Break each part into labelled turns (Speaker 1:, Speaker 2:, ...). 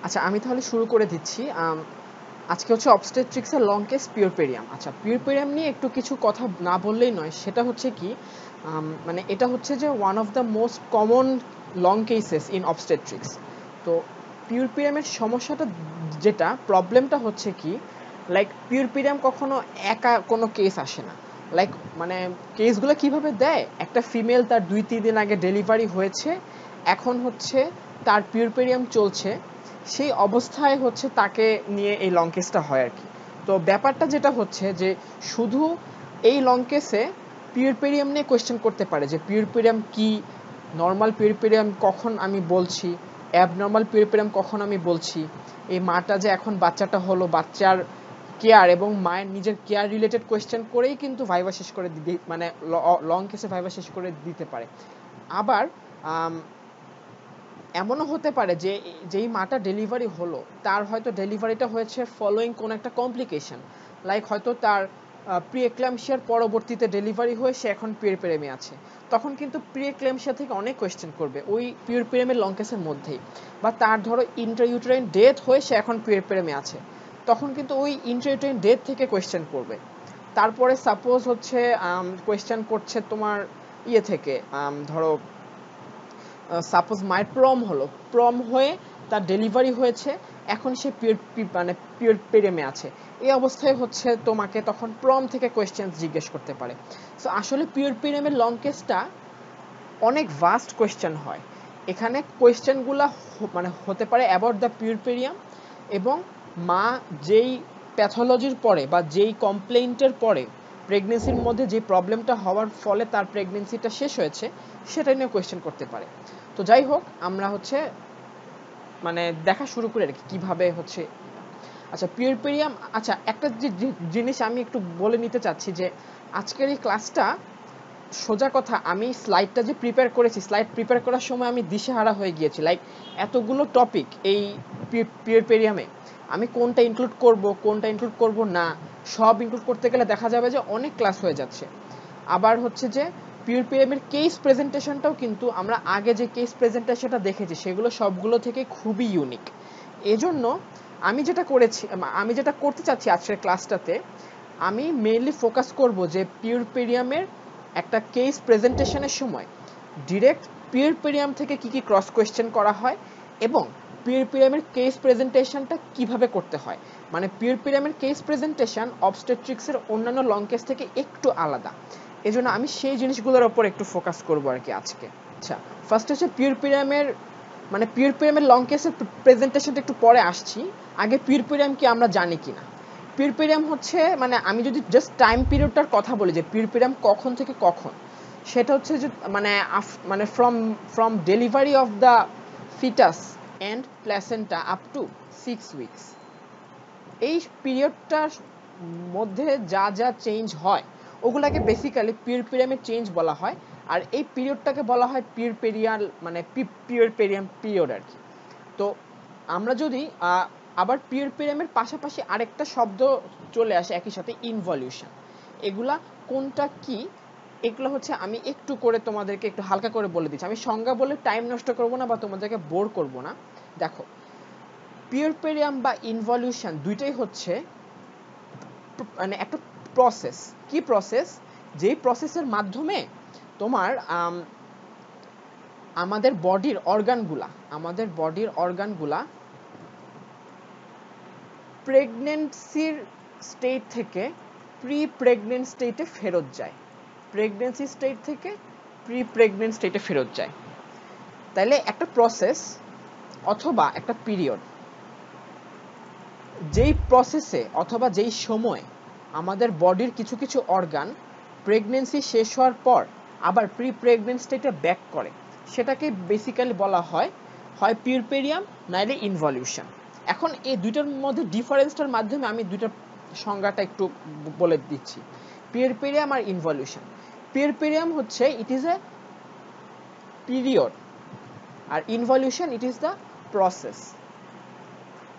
Speaker 1: আচ্ছা আমি তাহলে শুরু করে দিচ্ছি। আজকে হচ্ছে অবস্টেট্রিক্সের লং কেস পিউরপেরিয়াম। আচ্ছা পিউরপেরিয়াম নিয়ে একটু কিছু কথা না বললেই নয়, সেটা হচ্ছে কি মানে এটা হচ্ছে যে one of the most common long cases in obstetrics. তো পিউরপেরিয়ামের সমস্যাটা যেটা প্রবলেমটা হচ্ছে কি, লাইক পিউরপেরিয়াম কখনো একা কোনো কেস আসে না। লাইক মানে কেসগুলো কিভাবে দেয়, একটা ফিমেল তার 2-3 দিন আগে ডেলিভারি হয়েছে, এখন হচ্ছে তার পিউরপেরিয়াম চলছে, সেই অবস্থায় হচ্ছে তাকে নিয়ে এই লং কেসটা হয় আর কি। তো ব্যাপারটা যেটা হচ্ছে যে শুধু এই লং কেসে পিউরপেরিয়াম নিয়ে কোয়েশ্চেন করতে পারে যে পিউরপেরিয়াম কি, নর্মাল পিউরপেরিয়াম কখন আমি বলছি, অ্যাবনর্মাল পিউরপেরিয়াম কখন আমি বলছি, এই মাটা যে এখন বাচ্চাটা হলো, বাচ্চার কেয়ার এবং মায়ের নিজের কেয়ার রিলেটেড কোয়েশ্চেন করেই কিন্তু ভাইভা শেষ করে মানে লং কেসে ভাইভা শেষ করে দিতে পারে। আবার এমনও হতে পারে যে যেই মাটা ডেলিভারি হলো তার হয়তো ডেলিভারিটা হয়েছে ফলোয়িং কোনো একটা কমপ্লিকেশন, লাইক হয়তো তার প্রি এক্লাম্পসিয়ার পরবর্তীতে ডেলিভারি হয়ে সে এখন পিউরপেরিয়ামে আছে, তখন কিন্তু প্রি এক্লাম্পসিয়া থেকে অনেক কোয়েশ্চেন করবে ওই পিউরপেরিয়ামের লং কেসের মধ্যেই। বা তার ধরো ইন্ট্রাইউটেরাইন ডেথ হয়ে সে এখন পিউরপেরিয়ামে আছে, তখন কিন্তু ওই ইন্ট্রাইউটেরাইন ডেথ থেকে কোয়েশ্চেন করবে। তারপরে সাপোজ হচ্ছে কোয়েশ্চেন করছে তোমার ইয়ে থেকে, ধরো সাপোজ মায়ের প্রম হলো, প্রম হয়ে তার ডেলিভারি হয়েছে, এখন সে মানে পিউরপেরিয়ামে আছে, এই অবস্থায় হচ্ছে তোমাকে তখন প্রম থেকে কোয়েশ্চেন জিজ্ঞেস করতে পারে। সো আসলে পিউরপেরিয়ামের লং কেসটা অনেক ভাস্ট কোয়েশ্চেন হয়। এখানে কোয়েশ্চেনগুলো মানে হতে পারে অ্যাবাউট দ্য পিউরপেরিয়াম, এবং মা যেই প্যাথোলজির পরে বা যেই কমপ্লেইন্টের পরে প্রেগনেন্সির মধ্যে যে প্রবলেমটা হওয়ার ফলে তার প্রেগনেন্সিটা শেষ হয়েছে সেটা নিয়ে কোয়েশ্চেন করতে পারে। তো যাই হোক, আমরা হচ্ছে মানে দেখা শুরু করি আর কি কীভাবে হচ্ছে। আচ্ছা পিউরপেরিয়াম, আচ্ছা একটা জিনিস আমি একটু বলে নিতে চাচ্ছি যে আজকের এই ক্লাসটা সোজা কথা, আমি স্লাইডটা যে প্রিপেয়ার করেছি, স্লাইড প্রিপেয়ার করার সময় আমি দিশেহারা হয়ে গিয়েছি। লাইক এতগুলো টপিক এই পিউরপেরিয়ামে আমি কোনটা ইনক্লুড করব কোনটা ইনক্লুড করব না, সব ইনক্লুড করতে গেলে দেখা যাবে যে অনেক ক্লাস হয়ে যাচ্ছে। আবার হচ্ছে যে পিউরপেরিয়ামের কেস প্রেজেন্টেশনটাও কিন্তু আমরা আগে যে কেস প্রেজেন্টেশনটা দেখেছি সেগুলো সবগুলো থেকে খুবই ইউনিক। এজন্য আমি যেটা করেছি, আমি যেটা করতে চাচ্ছি আজকের ক্লাসটাতে, আমি মেইনলি ফোকাস করব যে পিউরপেরিয়ামের একটা কেস প্রেজেন্টেশনের সময় ডিরেক্ট পিউরপেরিয়াম থেকে কি কি ক্রস কোয়েশ্চেন করা হয়, এবং পিউরপেরিয়ামের কেস প্রেজেন্টেশনটা কিভাবে করতে হয়। মানে পিউরপেরিয়ামের কেস প্রেজেন্টেশন অবস্টেট্রিক্সের অন্যান্য লং কেস থেকে একটু আলাদা, এজন্য আমি সেই জিনিসগুলোর উপর একটু ফোকাস করব আর কি আজকে। আচ্ছা ফার্স্ট হচ্ছে পিউরপেরিয়ামের, মানে পিউরপেরিয়ামের লং কেসের প্রেজেন্টেশনটা একটু পরে আসছি, আগে পিউরপেরিয়াম কি আমরা জানি কিনা। পিউরপেরিয়াম হচ্ছে, মানে আমি যদি জাস্ট টাইম পিরিয়ডটার কথা বলি যে পিউরপেরিয়াম কখন থেকে কখন, সেটা হচ্ছে যে মানে মানে from delivery of the foetus and placenta up to 6 weeks. এই পিরিয়ডটার মধ্যে যা যা চেঞ্জ হয় ওগুলাকে বেসিক্যালি পিউরপেরিয়ামের চেঞ্জ বলা হয়, আর এই পিরিয়ডটাকে বলা হয় পিউরপেরিয়াল, মানে পিউরপেরিয়াম পিরিয়ড আর কি। তো আমরা যদি আবার পিউরপেরিয়ামের পাশাপাশি আরেকটা শব্দ চলে আসে একই সাথে, ইনভলিউশন। এগুলা কোনটা কি, এগুলো হচ্ছে আমি একটু করে তোমাদেরকে একটু হালকা করে বলে দিচ্ছি, আমি সংজ্ঞা বলে টাইম নষ্ট করব না বা তোমাদেরকে বোর করব না। দেখো পিউরপেরিয়াম বা ইনভলিউশন দুইটাই হচ্ছে মানে একটা প্রসেস। কি প্রসেস? যেই প্রসেসের মাধ্যমে তোমার আমাদের বডির অর্গানগুলা প্রেগনেন্সির স্টেট থেকে প্রি প্রেগনেন্ট স্টেটে ফেরত যায়, প্রেগনেন্সি স্টেট থেকে প্রি প্রেগনেন্ট স্টেটে ফেরত যায়। তাইলে একটা প্রসেস অথবা একটা পিরিয়ড, যেই প্রসেসে অথবা যেই সময় আমাদের বডির কিছু কিছু অর্গান প্রেগনেন্সি শেষ হওয়ার পর আবার প্রি প্রেগনেন্ট স্টেটে ব্যাক করে, সেটাকে বেসিক্যালি বলা হয় হয় পিউরপেরিয়াম নাইলে ইনভলিউশন। এখন এই দুইটার মধ্যে ডিফারেন্সটার মাধ্যমে আমি দুইটার সংজ্ঞাটা একটু বলে দিচ্ছি। পিউরপেরিয়াম আর ইনভলিউশন, পিউরপেরিয়াম হচ্ছে ইট ইজ এ পিরিয়ড, আর involution it is the process.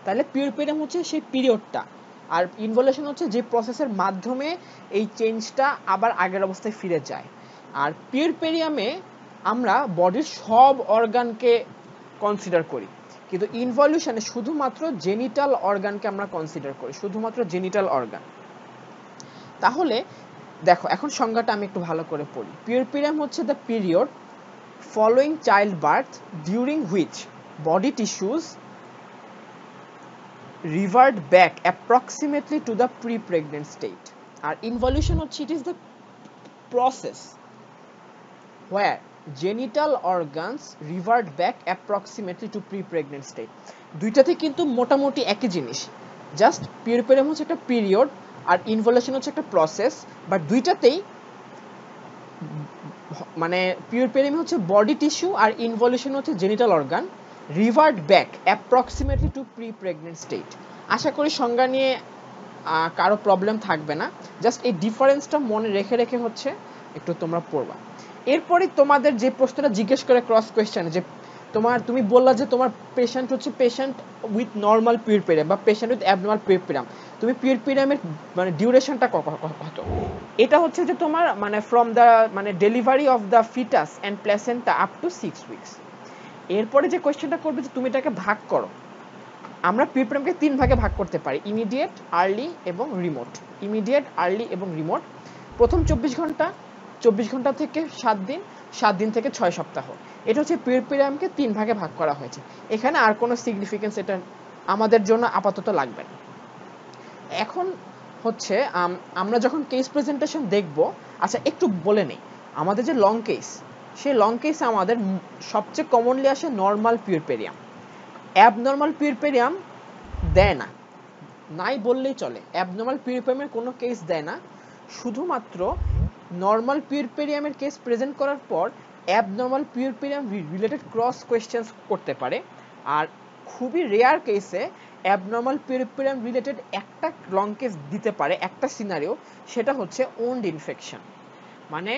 Speaker 1: তাহলে পিউরপেরিয়াম হচ্ছে সেই পিরিয়ডটা, আর ইনভলিউশন হচ্ছে যে প্রসেসের মাধ্যমে এই চেঞ্জটা আবার আগের অবস্থায় ফিরে যায়। আর পিউরপেরিয়ামে আমরা বডির সব অর্গানকে কনসিডার করি, কিন্তু ইনভলিউশনে শুধুমাত্র জেনিটাল অর্গানকে আমরা কনসিডার করি, শুধুমাত্র জেনিটাল অর্গান। তাহলে দেখো এখন সংজ্ঞাটা আমি একটু ভালো করে পড়ি। পিউরপিরিয়াম হচ্ছে the period following childbirth during which body tissues revert back approximately to the pre-pregnant state. আর involution হচ্ছে it is the process where genital organs revert back approximately to pre-pregnant state. দুইটাতে কিন্তু মোটামুটি একই জিনিস, just পিউরপিরিয়াম হচ্ছে একটা period আর ইনভলিউশন হচ্ছে একটা প্রসেস, বাট দুইটাতেই মানে পিউরপিরিয়াম হচ্ছে বডি টিস্যু আর ইনভলিউশন হচ্ছে genital organ revert back approximately to pre pregnant state. আশা করি সংজ্ঞা নিয়ে কারো প্রবলেম থাকবে না, জাস্ট এই ডিফারেন্সটা মনে রেখে রেখে হচ্ছে একটু তোমরা পড়বা। এরপরে তোমাদের যে প্রশ্নটা জিজ্ঞেস করে ক্রস কোয়েশ্চেন, যে তুমি বললা যে তোমার পেশেন্ট হচ্ছে পেশেন্ট উইথ নর্মাল পিউরপিরিয়াম বা পেশেন্ট উইথ অ্যাবনর্মাল পিউরপিরিয়াম, তুমি পিউরপিরিয়ামের মানে ডিউরেশনটা কত? এটা হচ্ছে যে তোমার মানে ফ্রম দ্য মানে delivery of the foetus and placenta up to 6 weeks. এরপরে যে কোয়েশ্চেনটা করবে যে তুমি এটাকে ভাগ করো, আমরা পিউরপিরিয়ামকে 3 ভাগে ভাগ করতে পারি, ইমিডিয়েট, আর্লি এবং রিমোট। ইমিডিয়েট, আর্লি এবং রিমোট। প্রথম 24 ঘন্টা থেকে 7 দিন, 7 দিন থেকে 6 সপ্তাহ। এটা হচ্ছে পিউরপিরিয়ামকে 3 ভাগে ভাগ করা হয়েছে। এখানে আর কোনো সিগনিফিকেন্স এটা আমাদের জন্য আপাতত লাগবে না। এখন হচ্ছে আমরা যখন কেস প্রেজেন্টেশন দেখব, আচ্ছা একটু বলে নেই, আমাদের যে লং কেস, সেই লং কেসে আমাদের সবচেয়ে কমনলি আসে নর্মাল পিউরপেরিয়াম। অ্যাবনর্মাল পিউরপেরিয়াম দেয় না, নাই বললেই চলে। অ্যাবনর্মাল পিউরপেরিয়ামের কোনো কেস দেয় না, শুধুমাত্র নর্মাল পিউরপেরিয়ামের কেস প্রেজেন্ট করার পর অ্যাবনর্মাল পিউরপেরিয়াম রিলেটেড ক্রস কোয়েশ্চেন্স করতে পারে। আর খুবই রেয়ার কেসে অ্যাবনর্মাল পিউরপেরিয়াম রিলেটেড একটা লং কেস দিতে পারে, একটা সিনারিও, সেটা হচ্ছে ওন্ড ইনফেকশন। মানে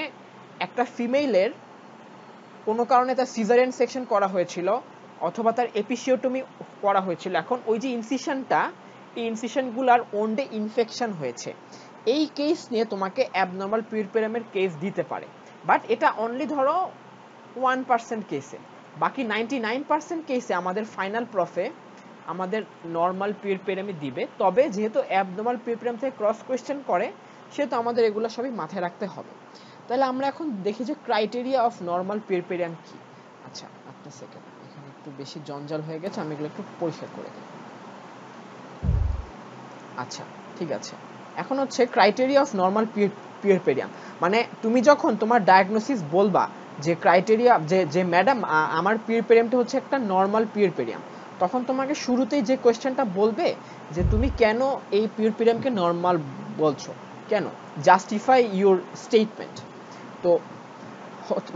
Speaker 1: একটা ফিমেলের কোনো কারণে তার সিজারিয়ান সেকশন করা হয়েছিল অথবা তার এপিসিওটমি করা হয়েছিল, এখন ওই যে ইনসিশনটা, এই ইনসিশনগুলোর ওন্ডে ইনফেকশন হয়েছে, এই কেস নিয়ে তোমাকে অ্যাবনর্মাল পিউরপেরিয়ামের কেস দিতে পারে। বাট এটা অনলি ধরো 1% কেসে, বাকি 99% কেসে আমাদের ফাইনাল প্রফে আমাদের নর্মাল পিউরপেরিয়ামই দিবে। তবে যেহেতু অ্যাবনর্মাল পিউরপেরিয়াম থেকে ক্রস কোয়েশ্চেন করে, সেহেতু আমাদের এগুলো সবই মাথায় রাখতে হবে। তাহলে আমরা এখন দেখি যে ক্রাইটেরিয়া অফ নর্মাল পিউরপেরিয়াম কি। আচ্ছা একটা সেকেন্ড, এখানে একটু বেশি জঞ্জাল হয়ে গেছে, আমি এগুলো একটু পরিষ্কার করে দিই। আচ্ছা ঠিক আছে, এখন হচ্ছে ক্রাইটেরিয়া অফ নর্মাল পিউরপেরিয়াম। মানে তুমি যখন তোমার ডায়াগনোসিস বলবা যে ক্রাইটেরিয়া যে ম্যাডাম আমার পিউরপেরিয়ামটা হচ্ছে একটা নর্মাল পিউরপেরিয়াম, তখন তোমাকে শুরুতেই যে কোয়েশ্চেনটা বলবে যে তুমি কেন এই পিউরপেরিয়ামকে নর্মাল বলছো, কেন, জাস্টিফাই ইউর স্টেটমেন্ট। তো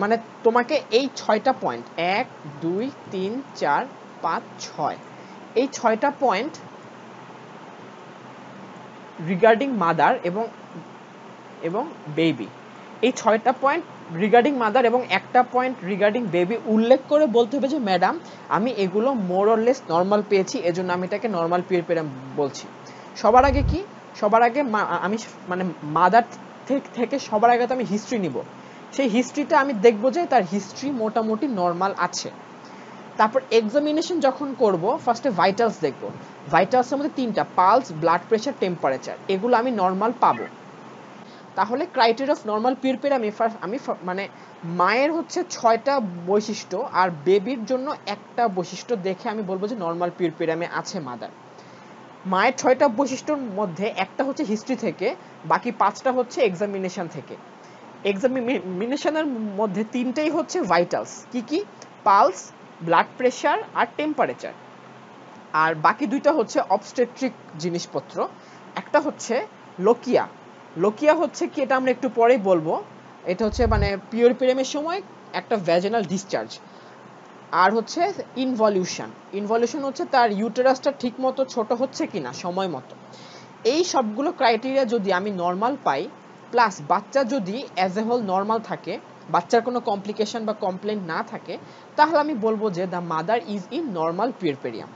Speaker 1: মানে তোমাকে এই 6টা পয়েন্ট 1 2 3 4 5 6 এই 6টা পয়েন্ট রিগার্ডিং মাদার এবং বেবি, এই 6টা পয়েন্ট রিগার্ডিং মাদার এবং একটা পয়েন্ট রিগার্ডিং বেবি উল্লেখ করে বলতে হবে যে ম্যাডাম আমি এগুলো মোর অর লেস নর্মাল পেয়েছি, এজন্য আমি এটাকে নর্মাল পিউরপেরিয়াম বলছি। সবার আগে কি, সবার আগে আমি মানে মাদার থেকে সবার আগে তো আমি হিস্ট্রি নিব, সেই হিস্ট্রিটা আমি দেখবো যে তার হিস্ট্রি মোটামুটি নর্মাল আছে। তারপর এক্সামিনেশন যখন করব, ফার্স্টে ভাইটালস দেখব। ভাইটালসের মধ্যে 3টা, পালস, ব্লাড প্রেশার, টেম্পারেচার, এগুলো আমি নর্মাল পাবো। তাহলে ক্রাইটেরিয়া অফ নর্মাল পিউরপেরিয়াম আমি মানে মায়ের হচ্ছে 6টা বৈশিষ্ট্য আর বেবির জন্য একটা বৈশিষ্ট্য দেখে আমি বলবো যে নর্মাল পিউরপেরিয়ামে আছে মাদার। মায়ের 6টা বৈশিষ্ট্যর মধ্যে একটা হচ্ছে হিস্ট্রি থেকে, বাকি 5টা হচ্ছে এক্সামিনেশন থেকে। এক্সামিনেশনের মধ্যে 3টাই হচ্ছে ভাইটালস, কি পালস, ব্লাড প্রেশার আর টেম্পারেচার। আর বাকি 2টা হচ্ছে অবস্টেট্রিক জিনিসপত্র। একটা হচ্ছে লোকিয়া, লোকিয়া হচ্ছে কি এটা আমরা একটু পরেই বলবো, এটা হচ্ছে মানে পিউরপেরিয়ামের সময় একটা ভ্যাজিনাল ডিসচার্জ। আর হচ্ছে ইনভলিউশন হচ্ছে তার ইউটেরাসটা ঠিক মতো ছোট হচ্ছে কিনা সময় মতো। এই সবগুলো ক্রাইটেরিয়া যদি আমি নর্মাল পাই, প্লাস বাচ্চা যদি অ্যাজ এ হোল নর্মাল থাকে, বাচ্চার কোনো কমপ্লিকেশন বা কমপ্লেন না থাকে, তাহলে আমি বলবো যে the mother is in normal puerperium.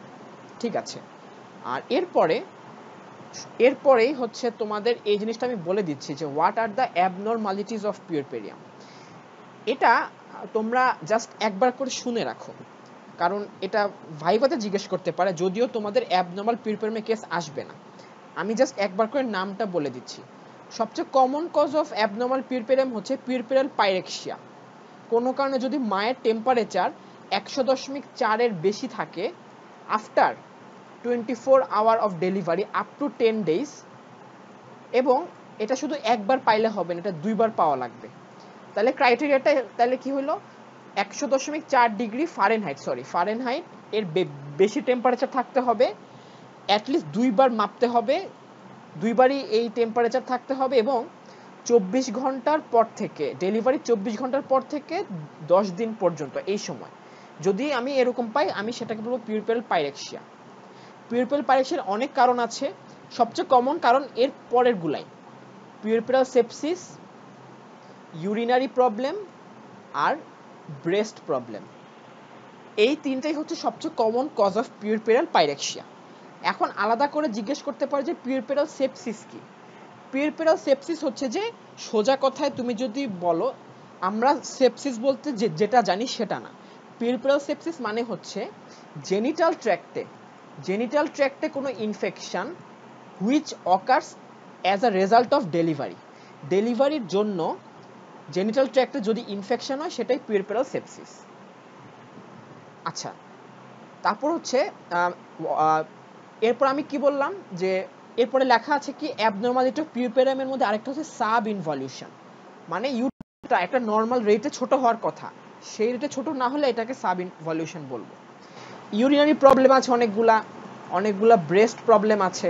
Speaker 1: ঠিক আছে, আর এরপরেই হচ্ছে তোমাদের এই জিনিসটা আমি বলে দিচ্ছি যে what are the abnormalities of puerperium. এটা তোমরা জাস্ট একবার করে শুনে রাখো। কারণ এটা ভাইভাতে জিজ্ঞেস করতে পারে, যদিও তোমাদের অ্যাবনর্মাল পিউরপেরিয়ামে কেস আসবে না। আমি জাস্ট একবার করে নামটা বলে দিচ্ছি। সবচেয়ে কমন কজ অফ অ্যাবনর্মাল পিউরপেরিয়াম হচ্ছে পিউরপেরাল পাইরেক্সিয়া। কোনো কারণে যদি মায়ের টেম্পারেচার 100.4 এর বেশি থাকে after 24 hour of delivery up to 10 days, এবং এটা শুধু একবার পাইলে হবে না, এটা 2বার পাওয়া লাগবে। তাহলে ক্রাইটেরিয়াটা তাহলে কি হলো, 100.4 ডিগ্রি ফারেনহাইট এর বেশি টেম্পারেচার থাকতে হবে, অ্যাটলিস্ট 2বার মাপতে হবে, 2বারই এই টেম্পারেচার থাকতে হবে, এবং 24 ঘন্টার পর থেকে ডেলিভারি 24 ঘন্টার পর থেকে 10 দিন পর্যন্ত এই সময় যদি আমি এরকম পাই, আমি সেটাকে বলবো পিউরপেরাল পাইরেক্সিয়া। পিউরপেরাল পাইরেক্সিয়ার অনেক কারণ আছে, সবচেয়ে কমন কারণ এর পরের গুলাই: পিউরপেরাল সেপসিস, ইউরিনারি প্রবলেম আর ব্রেস্ট প্রবলেম। এই তিনটাই হচ্ছে সবচেয়ে common cause of puerperal pyrexia. এখন আলাদা করে জিজ্ঞেস করতে পারে যে পিউরপেরাল সেপসিস কি। পিউরপেরাল সেপসিস হচ্ছে যে, সোজা কথায় তুমি যদি বলো, আমরা সেপসিস বলতে যেটা জানি সেটা না। পিউরপেরাল সেপসিস মানে হচ্ছে জেনিটাল ট্র্যাক্টে কোনো infection which occurs as a result of ডেলিভারির জন্য জেনিটাল ট্র্যাক্টে যদি ইনফেকশন হয় সেটাই পিউরপেরাল সেপসিস। আচ্ছা, তারপর হচ্ছে এরপর আমি কি বললাম যে এরপরে লেখা আছে কি, অ্যাবনর্মালিটি অফ পিউরপেরিয়ামের মধ্যে আরেকটা হচ্ছে সাব ইনভলিউশন, মানে ইউটা একটা নর্মাল রেটে ছোট হওয়ার কথা, সেই রেটে ছোট না হলে এটাকে সাব ইনভলিউশন বলবো। ইউরিনারি প্রবলেম আছে অনেকগুলা ব্রেস্ট প্রবলেম আছে,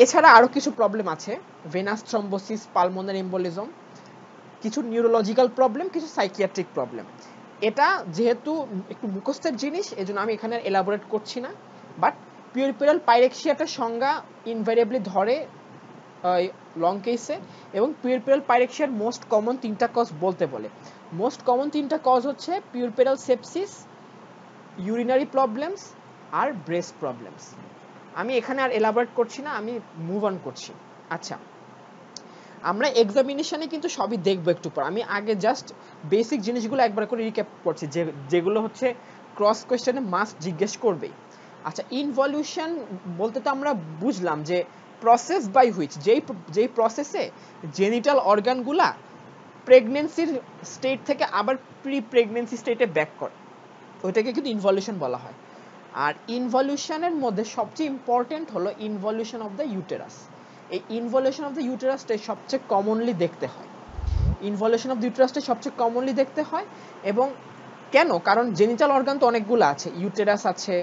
Speaker 1: এছাড়া আরো কিছু প্রবলেম আছে, ভেনাস থ্রম্বোসিস, পালমোনারি এম্বোলিজম, কিছু নিউরোলজিক্যাল প্রবলেম, কিছু সাইকিয়াট্রিক প্রবলেম। এটা যেহেতু একটু মুখস্থের জিনিস, এজন্য আমি এখানে এলাবোরেট করছি না, বাট পিউরপেরাল পাইরেক্সিয়াটার সংজ্ঞা ইনভ্যারিয়েবলি ধরে লং কেসে, এবং পিউরপেরাল পাইরেক্সিয়ার মোস্ট কমন 3টা কজ বলতে বলে। মোস্ট কমন 3টা কজ হচ্ছে পিউরপেরাল সেপসিস, ইউরিনারি প্রবলেমস আর ব্রেস্ট প্রবলেমস। আমি এখানে আর এলাবোরেট করছি না, আমি মুভ অন করছি। আচ্ছা, আমরা এক্সামিনেশনে কিন্তু সবই দেখবো একটু পর, আমি আগে জাস্ট বেসিক জিনিসগুলো একবার করে রিক্যাপ করছি, যেগুলো হচ্ছে ক্রস কোয়েশ্চেনে মাস্ট জিজ্ঞেস করবেই। আচ্ছা, ইনভলিউশন বলতে তো আমরা বুঝলাম যে প্রসেস বাই হুইচ, যেই প্রসেসে জেনিটাল অর্গানগুলা প্রেগনেন্সির স্টেট থেকে আবার প্রি প্রেগনেন্সি স্টেটে ব্যাক করে, ওইটাকে কিন্তু ইনভলিউশন বলা হয়। আর ইনভলিউশনের মধ্যে সবচেয়ে ইম্পর্টেন্ট হলো ইনভলিউশন অফ দ্য ইউটেরাস। এই ইনভলিউশন অফ দ্য ইউটেরাসটাই সবচেয়ে কমনলি দেখতে হয়। এবং কেন? কারণ জেনিটাল অর্গান তো অনেকগুলো আছে, ইউটেরাস আছে,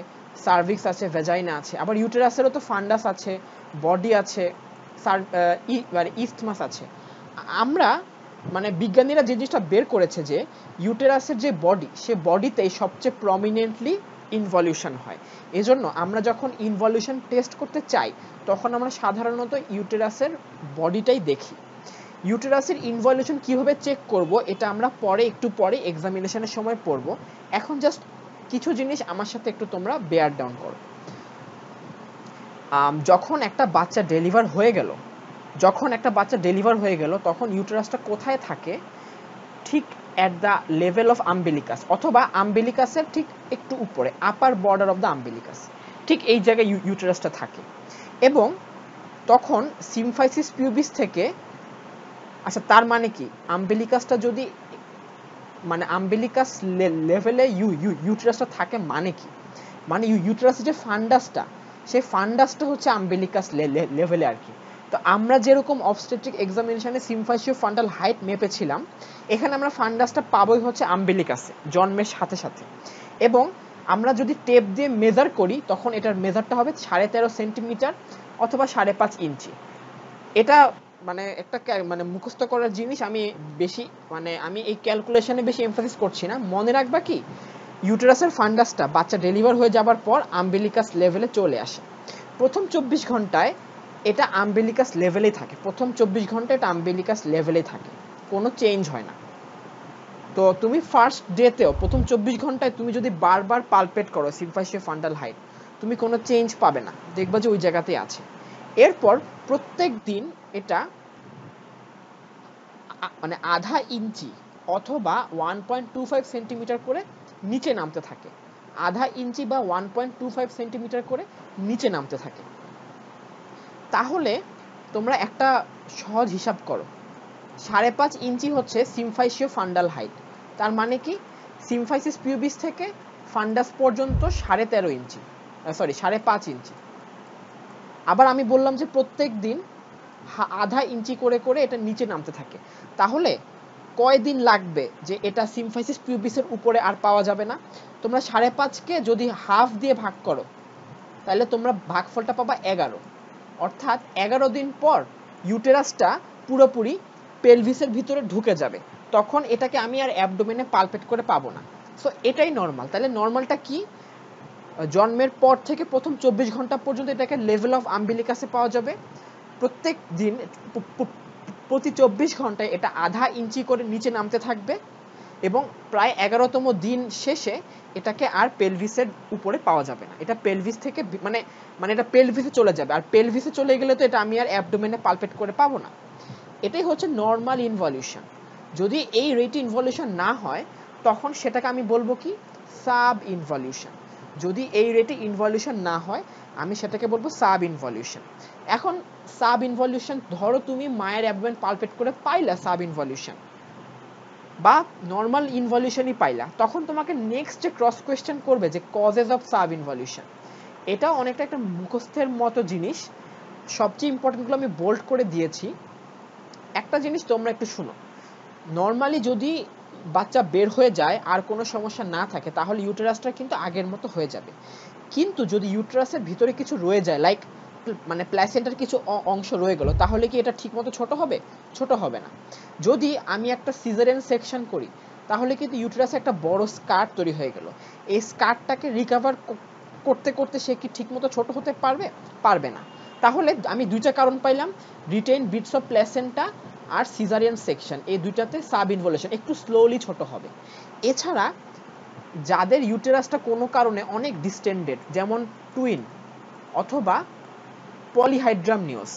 Speaker 1: সার্ভিক্স আছে, ভ্যাজাইনা আছে, আবার ইউটেরাসেরও তো ফান্ডাস আছে, বডি আছে, ইস্থমাস আছে। আমরা মানে বিজ্ঞানীরা যে জিনিসটা বের করেছে যে ইউটেরাসের যে বডি, সে বডিতেই সবচেয়ে প্রমিনেন্টলি ইনভলিউশন হয়। এজন্য আমরা যখন ইনভলিউশন টেস্ট করতে চাই, তখন আমরা সাধারণত ইউটেরাসের বডিটাই দেখি। ইউটেরাসের ইনভলিউশন কিভাবে চেক করব, এটা আমরা একটু পরে এক্সামিনেশনের সময় পড়ব। এখন জাস্ট কিছু জিনিস আমার সাথে একটু তোমরা বেয়ার ডাউন করো। যখন একটা বাচ্চা ডেলিভার হয়ে গেল, তখন ইউটেরাসটা কোথায় থাকে? ঠিক at the level of umbilicus, অথবা আম্বিলিকাসের ঠিক একটু উপরে, upper border of the umbilicus, ঠিক এই জায়গায় ইউটেরাসটা থাকে। এবং তখন সিমফাইসিস পিউবিস থেকে, আচ্ছা তার মানে কি, আম্বিলিকাসটা যদি মানে আম্বিলিকাস লেভেলে ইউটেরাসটা থাকে মানে কি, মানে ইউটেরাসের যে ফান্ডাসটা, সেই ফান্ডাসটা হচ্ছে আম্বিলিকাস লেভেলে আর কি। তো আমরা যেরকম অবস্টেট্রিক এক্সামিনেশনে সিমফাইসিও ফান্ডাল হাইট মেপেছিলাম, এখানে আমরা ফান্ডাসটা পাবোই হচ্ছে আম্বিলিকাসে জন্মের সাথে সাথে। এবং আমরা যদি টেপ দিয়ে মেজার করি, তখন এটার মেজারটা হবে 13.5 সেন্টিমিটার অথবা 5.5 ইঞ্চি। এটা মানে একটা মানে মুখস্থ করার জিনিস, আমি এই ক্যালকুলেশনে বেশি এমফাসিস করছি না। মনে রাখবা কি, ইউটেরাসের ফান্ডাসটা বাচ্চা ডেলিভার হয়ে যাবার পর আম্বিলিকাস লেভেলে চলে আসে। প্রথম 24 ঘন্টায় এটা আম্বিলিকাস লেভেলেই থাকে, কোনো চেঞ্জ হয় না। তো তুমি ফার্স্ট ডেতেও প্রথম 24 ঘন্টায় তুমি যদি বারবার পালপেট করো সিমফাইসিও ফান্ডাল হাইট, তুমি কোনো চেঞ্জ পাবে না, দেখবা যে ওই জায়গাতেই আছে। এরপর প্রত্যেক দিন এটা মানে আধা ইঞ্চি অথবা 1.25 সেন্টিমিটার করে নিচে নামতে থাকে। আধা ইঞ্চি বা 1.25 সেন্টিমিটার করে নিচে নামতে থাকে। তাহলে তোমরা একটা সহজ হিসাব করো, 5.5 ইঞ্চি হচ্ছে সিমফাইসিও ফান্ডাল হাইট। তার মানে কি, সিমফাইসিস পিউবিস থেকে ফান্ডাস পর্যন্ত 13.5 ইঞ্চি, 5.5 ইঞ্চি। আবার আমি বললাম যে প্রত্যেক দিন আধা ইঞ্চি করে করে এটা নিচে নামতে থাকে। তাহলে কয় দিন লাগবে যে এটা সিমফাইসিস পিউবিসের উপরে আর পাওয়া যাবে না? তোমরা 5.5কে যদি হাফ দিয়ে ভাগ করো তাহলে তোমরা ভাগফলটা পাবা 11। অর্থাৎ 11 দিন পর ইউটেরাসটা পুরোপুরি পেলভিসের ভিতরে ঢুকে যাবে। তখন এটাকে আমি আর অ্যাবডোমেনে পালপেট করে পাবো না। সো এটাই নর্মাল। তাহলে নর্মালটা কি? জন্মের পর থেকে প্রথম 24 ঘন্টা পর্যন্ত এটাকে লেভেল অফ আম্বিলিকাসে পাওয়া যাবে। প্রত্যেক দিন প্রতি 24 ঘন্টায় এটা আধা ইঞ্চি করে নিচে নামতে থাকবে এবং প্রায় 11তম দিন শেষে এটাকে আর পেলভিসের উপরে পাওয়া যাবে না। এটা পেলভিস থেকে মানে এটা পেলভিসে চলে যাবে। আর পেলভিসে চলে গেলে তো এটা আমি আর অ্যাবডোমেনে পালপেট করে পাবো না। এটাই হচ্ছে নর্মাল ইনভলিউশন। যদি এই রেটে ইনভলিউশন না হয় তখন সেটাকে আমি বলবো কি, সাব ইনভলিউশন। যদি এই রেটে ইনভলিউশন না হয় আমি সেটাকে বলবো সাব ইনভলিউশন। এখন সাব ইনভলিউশন, ধরো তুমি মায়ের অ্যাবডোমেন পালপেট করে পাইলা সাব ইনভলিউশন বা নর্মাল ইনভলিউশনই পাইলা, তখন তোমাকে নেক্সট যে ক্রস কোয়েশ্চেন করবে যে কজেস অফ সাব ইনভলিউশন। এটা অনেকটা একটা মুখস্থের মতো জিনিস। সবচেয়ে ইম্পর্টেন্টগুলো আমি বোল্ড করে দিয়েছি। একটা জিনিস তোমরা একটু শুনো, নর্মালি যদি বাচ্চা বের হয়ে যায় আর কোনো সমস্যা না থাকে তাহলে ইউটেরাসটা কিন্তু আগের মতো হয়ে যাবে। কিন্তু যদি ইউটেরাসের ভিতরে কিছু রয়ে যায়, লাইক মানে প্ল্যাসেন্টার কিছু অংশ রয়ে গেল, তাহলে কি এটা ঠিকমতো ছোট হবে? ছোট হবে না। যদি আমি একটা সিজারিয়ান সেকশন করি তাহলে কিন্তু ইউটেরাসে একটা বড় স্কার তৈরি হয়ে গেল। এই স্কারটাকে রিকভার করতে করতে সে কি ঠিকমতো ছোট হতে পারবে? পারবে না। তাহলে আমি দুইটা কারণ পাইলাম, রিটেইন বিটস অফ প্ল্যাসেন্টা আর সিজারিয়ান সেকশন। এই দুইটাতে সাব ইনভলিউশন একটু স্লোলি ছোট হবে। এছাড়া যাদের ইউটেরাসটা কোনো কারণে অনেক ডিস্টেন্ডেড, যেমন টুইন অথবা পলিহাইড্রামনিওস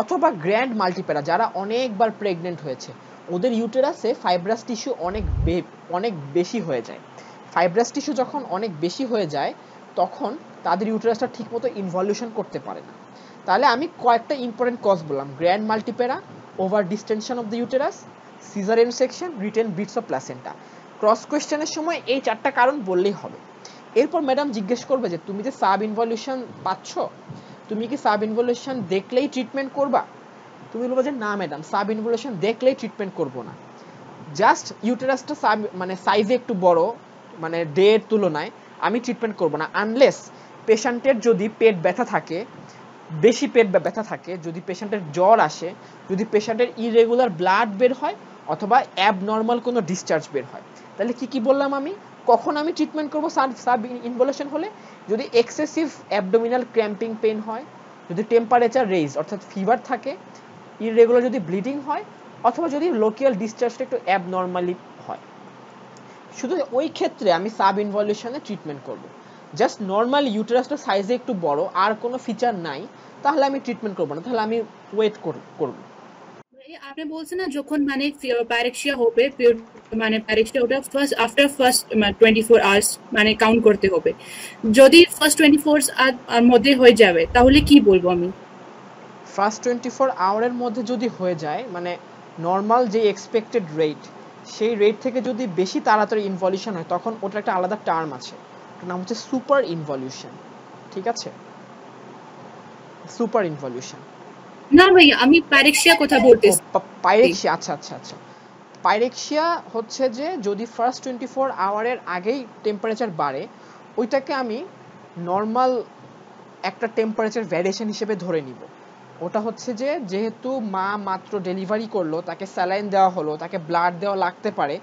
Speaker 1: অথবা গ্র্যান্ড মাল্টিপ্যারা, যারা অনেকবার প্রেগনেন্ট হয়েছে, ওদের ইউটেরাসে ফাইব্রাস টিস্যু অনেক বেশি হয়ে যায়। ফাইব্রাস টিস্যু যখন অনেক বেশি হয়ে যায় তখন তাদের ইউটেরাসটা ঠিকমতো ইনভলিউশন করতে পারে না। তাহলে আমি কয়েকটা ইম্পর্টেন্ট কজ বললাম: grand multipara, over distension of the uterus, caesarean section, retained bits of placenta. Cross কোয়েশ্চেনের সময় এই 4টা কারণ বললেই হবে। এরপর ম্যাডাম জিজ্ঞেস করবে যে তুমি যে সাব ইনভলিউশন পাচ্ছ, তুমি কি সাব ইনভলিউশন দেখলেই ট্রিটমেন্ট করবা? তুমি বলবে যে না ম্যাডাম, সাব ইনভলিউশন দেখলেই ট্রিটমেন্ট করব না। জাস্ট ইউটেরাসটা মানে সাইজে একটু বড়, মানে ডের তুলনায়, আমি ট্রিটমেন্ট করব না আনলেস পেশেন্টের যদি পেট ব্যথা থাকে, বেশি পেট ব্যথা থাকে, যদি পেশেন্টের জ্বর আসে, যদি পেশেন্টের ইরেগুলার ব্লাড বের হয় অথবা অ্যাবনর্মাল কোনো ডিসচার্জ বের হয়। তাহলে কি বললাম আমি, কখন আমি ট্রিটমেন্ট করব সাব ইনভলিউশন হলে? যদি এক্সেসিভ অ্যাবডোমিনাল ক্র্যাম্পিং পেইন হয়, যদি টেম্পারেচার রেইজ অর্থাৎ ফিভার থাকে, ইরেগুলার যদি ব্লিডিং হয়, অথবা যদি লোকাল ডিসচার্জটা একটু অ্যাবনর্মালি হয়, শুধু ওই ক্ষেত্রে আমি সাব ইনভলিউশনে ট্রিটমেন্ট করব। জাস্ট নর্মাল ইউটেরাসটা সাইজে একটু বড় আর কোনো ফিচার নাই, তাহলে আমি ট্রিটমেন্ট করব না, তাহলে আমি ওয়েট করব।
Speaker 2: আপনি বলছেন না যখন মানে প্যারেক্সিয়া হবে, মানে প্যারেক্সিয়া ওটা ফার্স্ট 24 আওয়ার্স মানে কাউন্ট করতে হবে। যদি ফার্স্ট 24 আওয়ার মধ্যে হয়ে যাবে তাহলে কি বলবো আমি?
Speaker 1: ফার্স্ট 24 আওয়ারের মধ্যে যদি হয়ে যায়, মানে নর্মাল যে এক্সপেক্টেড রেট, সেই রেট থেকে যদি বেশি তাড়াতাড়ি ইনভলিউশন হয় তখন ওটার একটা আলাদা টার্ম আছে, ওটার নাম হচ্ছে সুপার ইনভলিউশন। ঠিক আছে, সুপার ইনভলিউশন।
Speaker 2: না ভাই, আমি প্যারেক্সিয়া কথা বলতেছি।
Speaker 1: পাইরেক্সিয়া, আচ্ছা আচ্ছা আচ্ছা। পাইরেক্সিয়া হচ্ছে যে যদি ফার্স্ট 24 আওয়ারের আগেই টেম্পারেচার বাড়ে, ওইটাকে আমি নর্মাল একটা টেম্পারেচার ভ্যারিয়েশন হিসেবে ধরে নিব। ওটা হচ্ছে যে যেহেতু মা মাত্র ডেলিভারি করলো, তাকে স্যালাইন দেওয়া হলো, তাকে ব্লাড দেওয়া লাগতে পারে,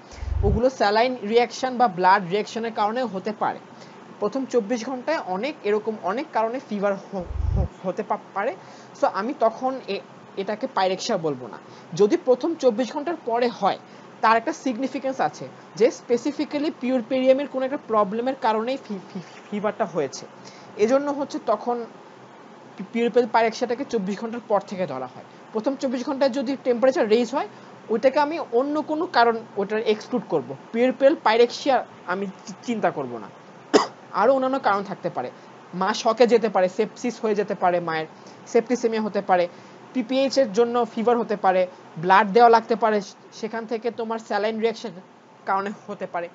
Speaker 1: ওগুলো স্যালাইন রিয়াকশন বা ব্লাড রিয়াকশনের কারণে হতে পারে। প্রথম 24 ঘন্টায় এরকম অনেক কারণে ফিভার হতে পারে। সো আমি তখন এটাকে পাইরেক্সিয়া বলবো না। যদি প্রথম 24 ঘন্টার পরে হয়, তার একটা সিগনিফিকেন্স আছে যে স্পেসিফিক্যালি পিউরপেরিয়ামের কোনো একটা প্রবলেমের কারণেই ফিভারটা হয়েছে। এজন্য হচ্ছে তখন পিউরপেল পাইরেক্সিয়াটাকে 24 ঘন্টার পর থেকে ধরা হয়। প্রথম 24 ঘন্টায় যদি টেম্পারেচার রেইজ হয়, ওইটাকে আমি অন্য কোনো কারণ ওইটার এক্সক্লুড করব, পিউরপেল পাইরেক্সিয়া আমি চিন্তা করব না। আরও অন্যান্য কারণ থাকতে পারে, মা শকে যেতে পারে, সেপসিস হয়ে যেতে পারে, মায়ের সেপ্টিসেমিয়া হতে পারে, পিপিএইচ এর জন্য ফিভার হতে পারে, ব্লাড দেওয়া লাগতে পারে, সেখান থেকে তোমার স্যালাইন রিয়াকশন কারণে হতে পারে,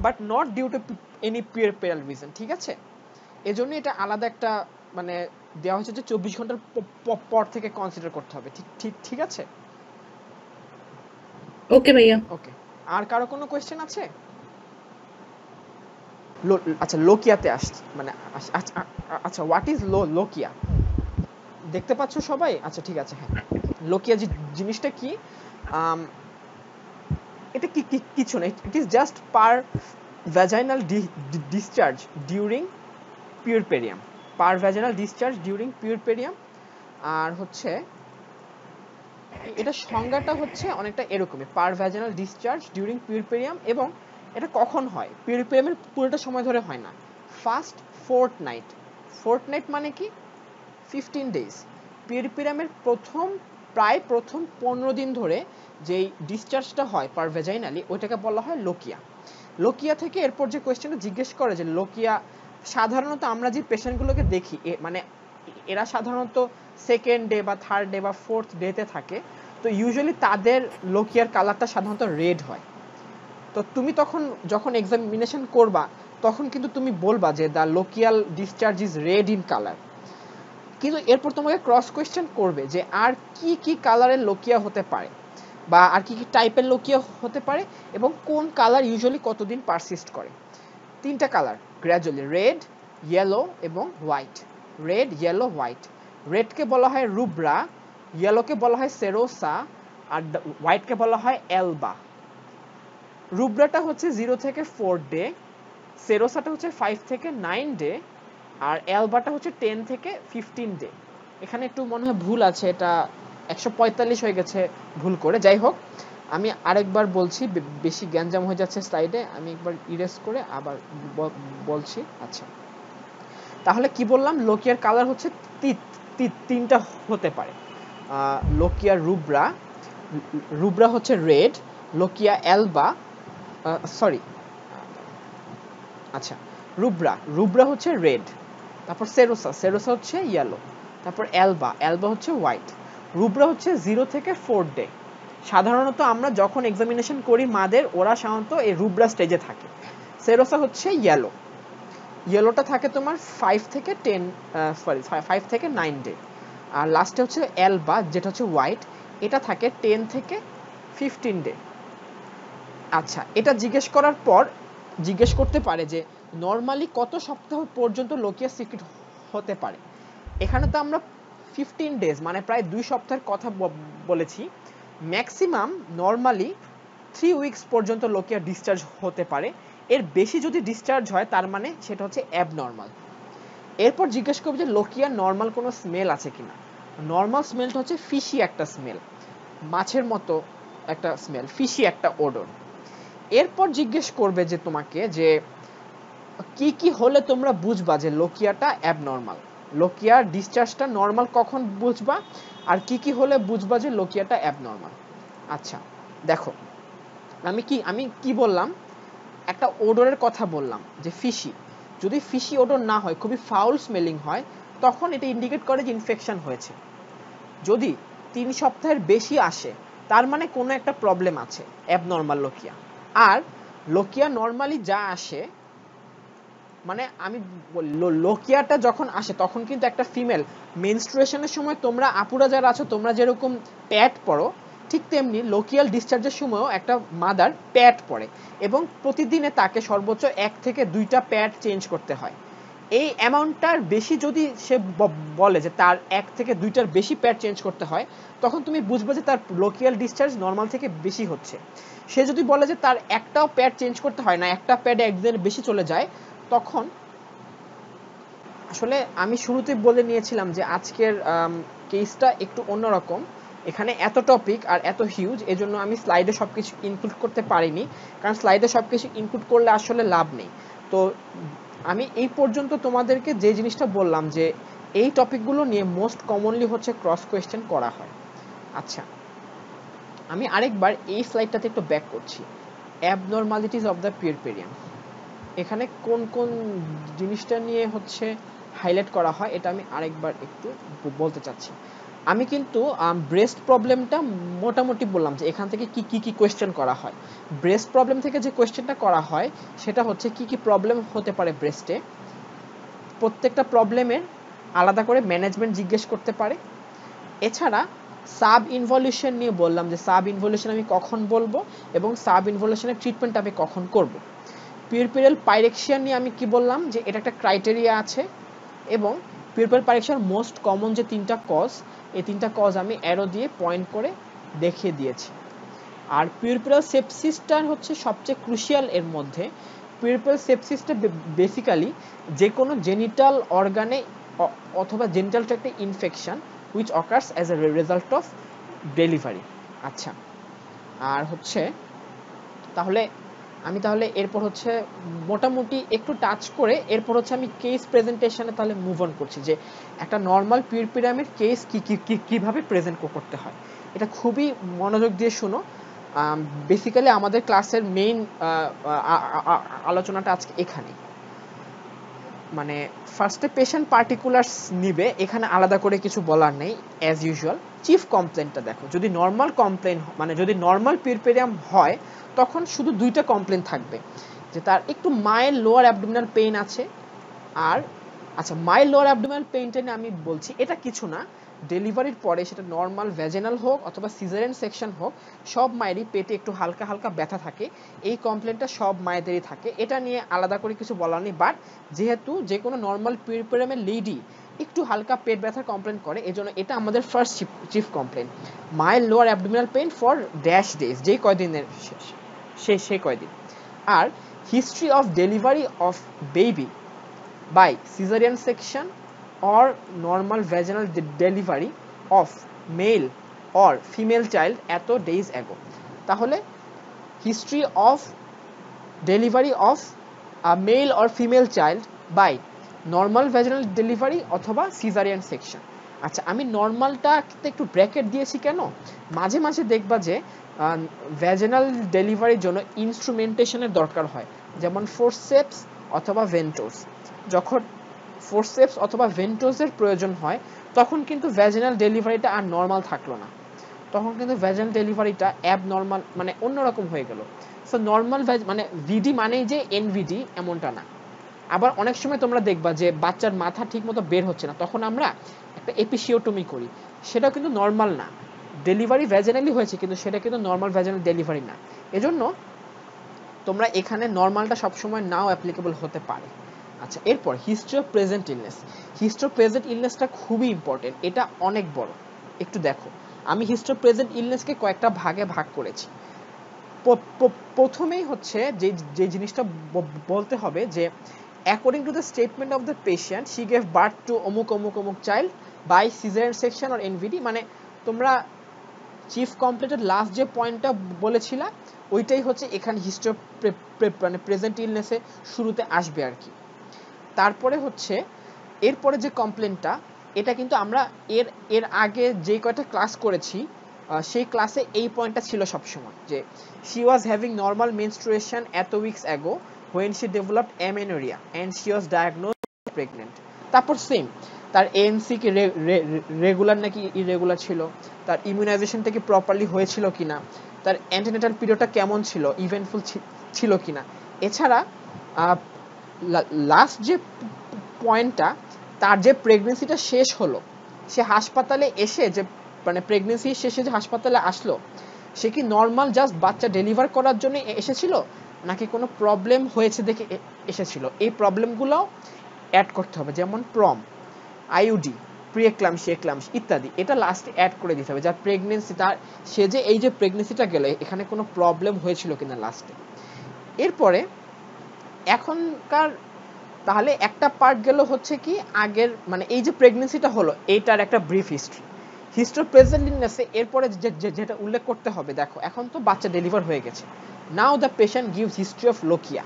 Speaker 1: but not due to any puerperal reason. ঠিক আছে, এজন্য এটা আলাদা একটা মানে দেওয়া হয়েছে যে 24 ঘন্টার পর থেকে কনসিডার করতে হবে। ঠিক ঠিক ঠিক আছে,
Speaker 2: ওকে ভাইয়া।
Speaker 1: ওকে। আর কারো কোনো কোয়েশ্চেন আছে? আচ্ছা, লোকিয়াতে আসছি, মানে আচ্ছা হোয়াট ইজ লোকিয়া দেখতে পাচ্ছ সবাই? আচ্ছা ঠিক আছে, হ্যাঁ। লোকিয়া জিনিসটা কি? এটা কিছু না, it is just per vaginal discharge during puerperium, per vaginal discharge during puerperium. আর হচ্ছে এটা সংজ্ঞাটা হচ্ছে অনেকটা এরকমই, per vaginal discharge during puerperium. এবং এটা কখন হয়? পিউরপেরিয়ামের পুরোটা সময় ধরে হয় না, ফার্স্ট ফোর্থনাইট। ফোর্থনাইট মানে কি? 15 ডেজ। পিউরপেরিয়ামের প্রায় প্রথম 15 দিন ধরে যেই ডিসচার্জটা হয় পার ভ্যাজাইনালি, ওইটাকে বলা হয় লোকিয়া। লোকিয়া থেকে এরপর যে কোয়েশ্চেনটা জিজ্ঞেস করে যে লোকিয়া সাধারণত আমরা যে পেশেন্টগুলোকে দেখি, মানে এরা সাধারণত সেকেন্ড ডে বা থার্ড ডে বা ফোর্থ ডেতে থাকে, তো ইউজুয়ালি তাদের লোকিয়ার কালারটা সাধারণত রেড হয়। তো তুমি তখন যখন এক্সামিনেশন করবা, তখন কিন্তু তুমি বলবা যে the lochial discharge is red in colour. কিন্তু এরপর তোমাকে ক্রস কোয়েশ্চেন করবে যে আর কি কি কালারের লোকিয়া হতে পারে, বা আর কি কি টাইপের লোকিয়া হতে পারে, এবং কোন কালার ইউজুয়ালি কতদিন পারসিস্ট করে। 3টা কালার গ্র্যাজুয়ালি, রেড, ইয়েলো এবং হোয়াইট। Red, yellow, white. রেডকে বলা হয় রুব্রা, ইয়েলোকে বলা হয় সেরোসা, আর হোয়াইটকে বলা হয় এলবা। রুব্রাটা হচ্ছে 0 থেকে 4 ডে, সেরোসাটা হচ্ছে 5 থেকে 9 ডে, আর এলবাটা হচ্ছে 10 থেকে 15 ডে। এখানে একটু মনে হয় ভুল আছে, এটা 145 হয়ে গেছে ভুল করে। যাই হোক, আমি আরেকবার বলছি, বেশি গ্যাঞ্জাম হয়ে যাচ্ছে স্লাইডে, আমি একবার ইরেজ করে আবার বলছি। আচ্ছা, তাহলে কি বললাম? লোকিয়ার কালার হচ্ছে 3টা হতে পারে। লোকিয়া রুব্রা, রুব্রা হচ্ছে রেড, লোকিয়া এলবা, সরি, আচ্ছা, রুব্রা হচ্ছে রেড, তারপর সেরোসা হচ্ছে ইয়েলো, তারপর এলবা হচ্ছে হোয়াইট। রুব্রা হচ্ছে 0 থেকে 4 ডে। সাধারণত আমরা যখন এক্সামিনেশন করি মাদের, ওরা সাধারণত এই রুব্রা স্টেজে থাকে। সেরোসা হচ্ছে ইয়েলোটা থাকে তোমার 5 থেকে 9 ডে। আর লাস্টে হচ্ছে এলবা, যেটা হচ্ছে হোয়াইট, এটা থাকে 10 থেকে 15 ডে। আচ্ছা, এটা জিজ্ঞেস করার পর জিজ্ঞেস করতে পারে যে নর্মালি কত সপ্তাহ পর্যন্ত লোকিয়া সিক্রেট হতে পারে। এখানে তো আমরা 15 ডেজ মানে প্রায় 2 সপ্তাহের কথা বলেছি। ম্যাক্সিমাম নর্মালি 3 উইকস পর্যন্ত লোকিয়া ডিসচার্জ হতে পারে। এর বেশি যদি ডিসচার্জ হয়, তার মানে সেটা হচ্ছে অ্যাবনর্মাল। এরপর জিজ্ঞেস করবে যে লোকিয়ার নর্মাল কোনো স্মেল আছে কিনা। নর্মাল স্মেলটা হচ্ছে ফিশি একটা স্মেল, মাছের মতো একটা স্মেল, ফিশি একটা ওডর। এরপর জিজ্ঞেস করবে যে তোমাকে যে কি কি হলে তোমরা বুঝবা যে লোকিয়াটা অ্যাবনর্মাল, লোকিয়ার ডিসচার্জটা নর্মাল কখন বুঝবা, আর কি কি হলে বুঝবা যে লোকিয়াটা অ্যাবনর্মাল। আচ্ছা দেখো, আমি কি বললাম? একটা ওডরের কথা বললাম যে ফিশি। যদি ফিশি ওডর না হয়, খুবই ফাউল স্মেলিং হয়, তখন এটা ইন্ডিকেট করে যে ইনফেকশন হয়েছে। যদি 3 সপ্তাহের বেশি আসে, তার মানে কোনো একটা প্রবলেম আছে, অ্যাবনর্মাল লোকিয়া। আর লোকিয়া নর্মালি যা আসে, মানে আমি লোকিয়াটা যখন আসে তখন কিন্তু একটা ফিমেল মেনস্ট্রুয়েশনের সময়, তোমরা আপুরা যারা আছো, তোমরা যেরকম প্যাড পরো, ঠিক তেমনি লোকিয়াল ডিসচার্জের সময়ও একটা মাদার প্যাড পরে, এবং প্রতিদিনে তাকে সর্বোচ্চ 1 থেকে 2টা প্যাড চেঞ্জ করতে হয়। এই অ্যামাউন্টটার বেশি যদি সে বলে যে তার 1 থেকে 2টার বেশি প্যাড চেঞ্জ করতে হয়, তখন তুমি বুঝবে যে তার লোকিয়াল ডিসচার্জ নর্মাল থেকে বেশি হচ্ছে। সে যদি বলে যে তার একটাও প্যাড চেঞ্জ করতে হয় না, একটা প্যাডে একদিনের বেশি চলে যায়, তখন আসলে আমি শুরুতে বলে নিয়েছিলাম যে আজকের কেসটা একটু অন্যরকম। এখানে এত টপিক আর এত হিউজ, এজন্য আমি স্লাইডে সব কিছু ইনক্লুড করতে পারিনি, কারণ স্লাইডে সব কিছু ইনক্লুড করলে আসলে লাভ নেই। তো আমি এই পর্যন্ত তোমাদেরকে যে জিনিসটা বললাম যে এই টপিকগুলো নিয়ে মোস্ট কমনলি হচ্ছে ক্রস কোয়েশ্চেন করা হয়। আচ্ছা, আমি আরেকবার এই স্লাইডটাতে একটু ব্যাক করছি, অ্যাবনর্মালিটিস অফ দ্য পিউরপেরিয়াম। এখানে কোন কোন জিনিসটা নিয়ে হচ্ছে হাইলাইট করা হয় এটা আমি আরেকবার একটু বলতে চাচ্ছি। আমি কিন্তু ব্রেস্ট প্রবলেমটা মোটামুটি বললাম যে এখান থেকে কি কি কি কোয়েশ্চেন করা হয়। ব্রেস্ট প্রবলেম থেকে যে কোয়েশ্চেনটা করা হয় সেটা হচ্ছে কি কি প্রবলেম হতে পারে ব্রেস্টে, প্রত্যেকটা প্রবলেমের আলাদা করে ম্যানেজমেন্ট জিজ্ঞেস করতে পারে। এছাড়া সাব ইনভলিউশন নিয়ে বললাম যে সাব ইনভলিউশন আমি কখন বলবো এবং সাব ইনভলিউশনের ট্রিটমেন্ট আমি কখন করব। পিউরপিরিয়াল পাইরেক্সিয়া নিয়ে আমি কি বললাম যে এটা একটা ক্রাইটেরিয়া আছে এবং পিউরপিরিয়াল পাইরেক্সিয়ার মোস্ট কমন যে 3টা কজ, এই 3টা কজ আমি অ্যারো দিয়ে পয়েন্ট করে দেখিয়ে দিয়েছি। আর পিউরপিরিয়াল সেপসিসটা হচ্ছে সবচেয়ে ক্রুশিয়াল এর মধ্যে। পিউরপিরিয়াল সেপসিসটা বেসিক্যালি যে কোনো জেনিটাল অর্গানে অথবা জেনিটাল ট্র্যাক্টে infection which occurs as a result of delivery। আচ্ছা, আর হচ্ছে তাহলে এরপর হচ্ছে মোটামুটি একটু টাচ করে এরপর হচ্ছে আমি কেস প্রেজেন্টেশনে তাহলে মুভ অন করছি যে একটা নর্মাল পিউরপিরিয়ামের কেস কিভাবে প্রেজেন্ট করতে হয়। এটা খুবই মনোযোগ দিয়ে শুনো। বেসিক্যালি আমাদের ক্লাসের মেইন আলোচনাটা আজকে এখানে। মানে ফার্স্টে পেশেন্ট পার্টিকুলার্স নিবে, এখানে আলাদা করে কিছু বলার নেই অ্যাজ ইউজুয়াল। চিফ কমপ্লেনটা দেখো, যদি নর্মাল কমপ্লেন মানে যদি নর্মাল পিউরপিরিয়াম হয় তখন শুধু 2টা কমপ্লেন থাকবে, যে তার একটু মাইল্ড লোয়ার অ্যাবডোমিনাল পেইন আছে। আর আচ্ছা, মাইল্ড লোয়ার অ্যাবডোমিনাল পেইনটা নিয়ে আমি বলছি এটা কিছু না, ডেলিভারির পরে সেটা নর্মাল ভ্যাজিনাল হোক অথবা সিজারিয়ান সেকশন হোক, সব মায়েরই পেটে একটু হালকা হালকা ব্যথা থাকে। এই কমপ্লেনটা সব মায়েদেরই থাকে, এটা নিয়ে আলাদা করে কিছু বলার নেই। বাট যেহেতু যে কোনো নর্মাল পিউরপিরিয়ামের লেডি একটু হালকা পেট ব্যথার কমপ্লেন করে, এজন্য এটা আমাদের first chief complaint. Mild lower abdominal pain for dash days, যেই কয়দিনের সেই কয়দিন। আর history of delivery of baby by cesarean section or normal vaginal delivery of male or female child at days ago। তাহলে history of delivery of a male or female child by normal vaginal delivery অথবা cesarean section। আচ্ছা, আমি নর্মালটাতে একটু bracket দিয়েছি কেন, মাঝে মাঝে দেখবা যে ভ্যাজিনাল ডেলিভারির জন্য ইনস্ট্রুমেন্টেশনের দরকার হয়, যেমন ফোরসেপস অথবা ভেন্টোস। যখন ফোরসেপস অথবা ভেন্টোসের প্রয়োজন হয় তখন কিন্তু ভ্যাজিনাল ডেলিভারিটা আর নর্মাল থাকলো না, তখন কিন্তু ভ্যাজিনাল ডেলিভারিটা অ্যাবনর্মাল মানে অন্যরকম হয়ে গেল। সো নর্মাল মানে ভিডি মানেই যে এনভিডি এমনটা না। আবার অনেক সময় তোমরা দেখবা যে বাচ্চার মাথা ঠিকমতো বের হচ্ছে না, তখন আমরা একটা এপিসিওটমি করি, সেটাও কিন্তু নর্মাল না। ডেলিভারি ভ্যাজিনালি হয়েছে কিন্তু সেটা কিন্তু নর্মাল ভ্যাজিনাল ডেলিভারি না। এজন্য তোমরা এখানে নর্মালটা সবসময় নাও অ্যাপ্লিকেবল হতে পারে। আচ্ছা, এরপর history of present illness. History of present ইলনেসটা খুবই ইম্পর্টেন্ট, এটা অনেক বড়। একটু দেখো, আমি হিস্ট্রি অফ প্রেজেন্ট ইলনেসকে কয়েকটা ভাগে ভাগ করেছি। প্রথমেই হচ্ছে যে জিনিসটা বলতে হবে যে according to the statement of the patient she gave birth to অমুক অমুক অমুক child by caesarean section or NVD. মানে তোমরা চিফ কমপ্লেটের লাস্ট যে পয়েন্টটা বলেছিলা ওইটাই হচ্ছে এখানে হিস্ট্রি অফ মানে প্রেজেন্ট ইলনেসে শুরুতে আসবে আর কি। তারপরে হচ্ছে এরপরে যে কমপ্লেনটা, এটা কিন্তু আমরা এর আগে যে কয়টা ক্লাস করেছি সেই ক্লাসে এই পয়েন্টটা ছিল সবসময়, যে she was having normal menstruation এত weeks ago when she developed amenorrhoea and she was diagnosed pregnant. তারপর সেম, তার এএনসি কি রেগুলার নাকি ইরেগুলার ছিল, তার ইমিউনাইজেশনটা কি প্রপারলি হয়েছিল কিনা, তার অ্যান্টিনেটাল পিরিয়ডটা কেমন ছিল, ইভেন্টফুল ছিল কিনা। এছাড়া লাস্ট যে পয়েন্টটা, তার যে প্রেগনেন্সিটা শেষ হলো, সে হাসপাতালে এসে যে মানে প্রেগনেন্সি শেষে যে হাসপাতালে আসলো, সে কি নর্মাল জাস্ট বাচ্চা ডেলিভার করার জন্য এসেছিল নাকি কোনো প্রবলেম হয়েছে দেখে এসেছিল। এই প্রবলেমগুলো অ্যাড করতে হবে, যেমন প্রম, আইইউডি, প্রিএক্লাম্পসিয়া, এক্লাম্পসিয়া ইত্যাদি, এটা লাস্টে অ্যাড করে দিতে হবে। যার প্রেগনেন্সি, তার সে যে এই যে প্রেগনেন্সিটা গেলে এখানে কোনো প্রবলেম হয়েছিল কিনা লাস্টে। এরপরে এখনকার তাহলে একটা পার্ট গেল হচ্ছে কি আগের মানে এই যে প্রেগনেন্সিটা হলো এইটার একটা brief history. History of present ইলনেসে এরপরে যেটা উল্লেখ করতে হবে, দেখো এখন তো বাচ্চা ডেলিভার হয়ে গেছে, now the patient gives history of lochia.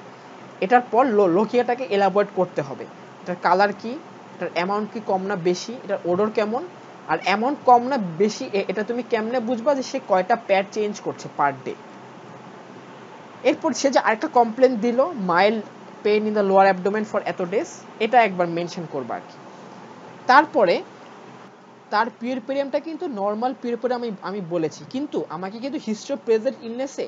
Speaker 1: এটার পর লোকিয়াটাকে এলাবোরেট করতে হবে, এটার কালার কি, এটার অ্যামাউন্ট কি কম না বেশি, এটার ওডর কেমন, আর অ্যামাউন্ট কম না বেশি এটা তুমি কেমনে বুঝবা যে সে কয়টা প্যাড চেঞ্জ করছে পার ডে। এরপর সে যে আরেকটা কমপ্লেন দিল mild pain in the lower abdomen for এত ডেজ, এটা একবার মেনশন করবা আর কি। তারপরে তার পিউরপেরিয়ামটা কিন্তু নর্মাল পিউরপেরিয়াম আমি বলেছি, কিন্তু আমাকে কিন্তু হিস্ট্রি অফ প্রেজেন্ট ইলনেসে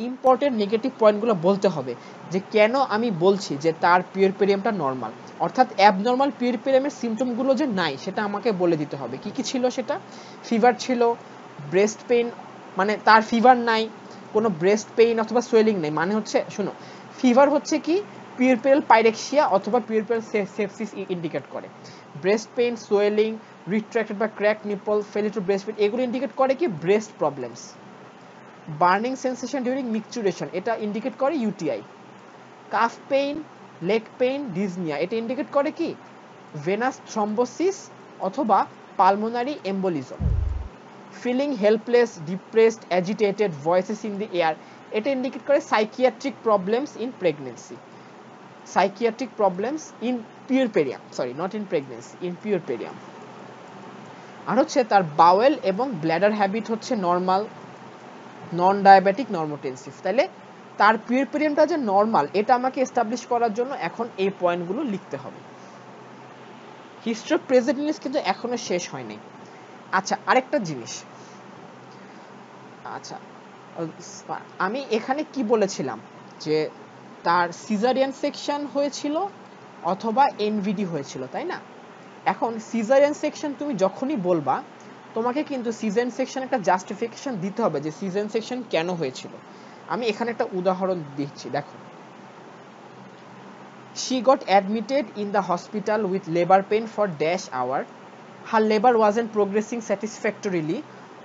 Speaker 1: ইম্পর্টেন্ট নেগেটিভ পয়েন্টগুলো বলতে হবে যে কেন আমি বলছি যে তার পিউরপেরিয়ামটা নর্মাল, অর্থাৎ অ্যাবনর্মাল পিউরপেরিয়ামের সিমটমগুলো যে নাই সেটা আমাকে বলে দিতে হবে। কি কি ছিল সেটা? ফিভার ছিল, ব্রেস্ট পেইন, মানে তার ফিভার নাই, কোনো ব্রেস্ট পেইন অথবা সোয়েলিং নেই, মানে হচ্ছে শুনো, ফিভার হচ্ছে কি পিউরপেরাল পাইরেক্সিয়া অথবা পিউরপেরাল সেপসিস ইন্ডিকেট করে। ব্রেস্ট পেইন, সোয়েলিং, রিট্রাক্টেড বা crack nipple, failure to breast feed, এগুলো ইন্ডিকেট করে কি breast problems. Burning sensation during micturition, এটা ইন্ডিকেট করে UTI. Calf pain, leg pain, dyspnoea, এটা ইন্ডিকেট করে কি ভেনাস থ্রম্বোসিস অথবা pulmonary embolism. Feeling helpless, depressed, agitated, voices in the air, এটা ইন্ডিকেট করে psychiatric problems in pregnancy. Psychiatric problems in puerperium, sorry not in pregnancy, in পিউরপেরিয়াম। আর হচ্ছে তার bowel এবং ব্ল্যাডার হ্যাবিট হচ্ছে নর্মাল, নন ডায়াবেটিক, নর্মোটেনসিভ। তাহলে তার পিউরপেরিয়ামটা যে নর্মাল এটা আমাকে এস্টাবলিশ করার জন্য এখন এই পয়েন্টগুলো লিখতে হবে। হিস্ট্রি অফ প্রেজেন্ট ইলনেস কিন্তু এখনো শেষ হয়নি। আচ্ছা, আরেকটা জিনিস, আচ্ছা আমি এখানে কি বলেছিলাম যে তার সিজারিয়ান সেকশন হয়েছিল অথবা এনভিডি হয়েছিল, তাই না? এখন সিজারিয়ান সেকশন তুমি যখনই বলবা তোমাকে কিন্তু সিজারিয়ান সেকশন একটা জাস্টিফিকেশন দিতে হবে যে সিজারিয়ান সেকশন কেন হয়েছিল। আমি এখানে একটা উদাহরণ দিচ্ছি, দেখো। She got admitted in the hospital with labor pain for dash hour. Her labor wasn't progressing satisfactorily.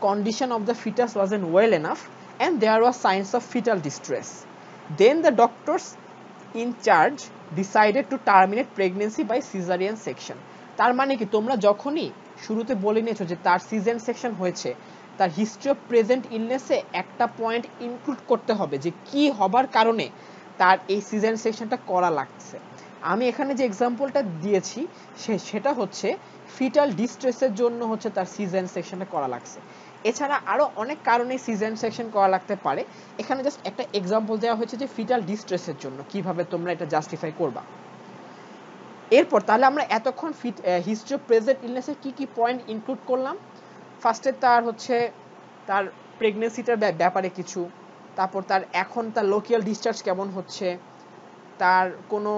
Speaker 1: Condition of the fetus wasn't well enough, and there were signs of fetal distress. Then the doctors in charge decided to terminate pregnancy by cesarean section. তার মানে কি তোমরা যখনই শুরুতে বলে নিয়েছো যে তার সিজারিয়ান সেকশন হয়েছে, তার হিস্ট্রি অফ প্রেজেন্ট ইলনেসে একটা পয়েন্ট ইনক্লুড করতে হবে যে কি হবার কারণে তার এই সিজারিয়ান সেকশনটা করা লাগছে। আমি এখানে যে এক্সাম্পলটা দিয়েছি সেটা হচ্ছে ফিটাল ডিস্ট্রেসের জন্য হচ্ছে তার সিজারিয়ান সেকশনটা করা লাগছে। এছাড়া আরো অনেক কারণে সিজারিয়ান সেকশন করা লাগতে পারে, এখানে জাস্ট একটা এক্সাম্পল দেওয়া হয়েছে যে ফিটাল ডিস্ট্রেসের জন্য কিভাবে তোমরা এটা জাস্টিফাই করবা। এরপর তাহলে আমরা এতক্ষণ হিস্ট্রি অফ প্রেজেন্ট ইলনেসের কি কি পয়েন্ট ইনক্লুড করলাম। ফার্স্টে তার হচ্ছে তার প্রেগনেন্সিটার ব্যাপারে কিছু, তারপর তার এখন তার লোকাল ডিসচার্জ কেমন হচ্ছে, তার কোনো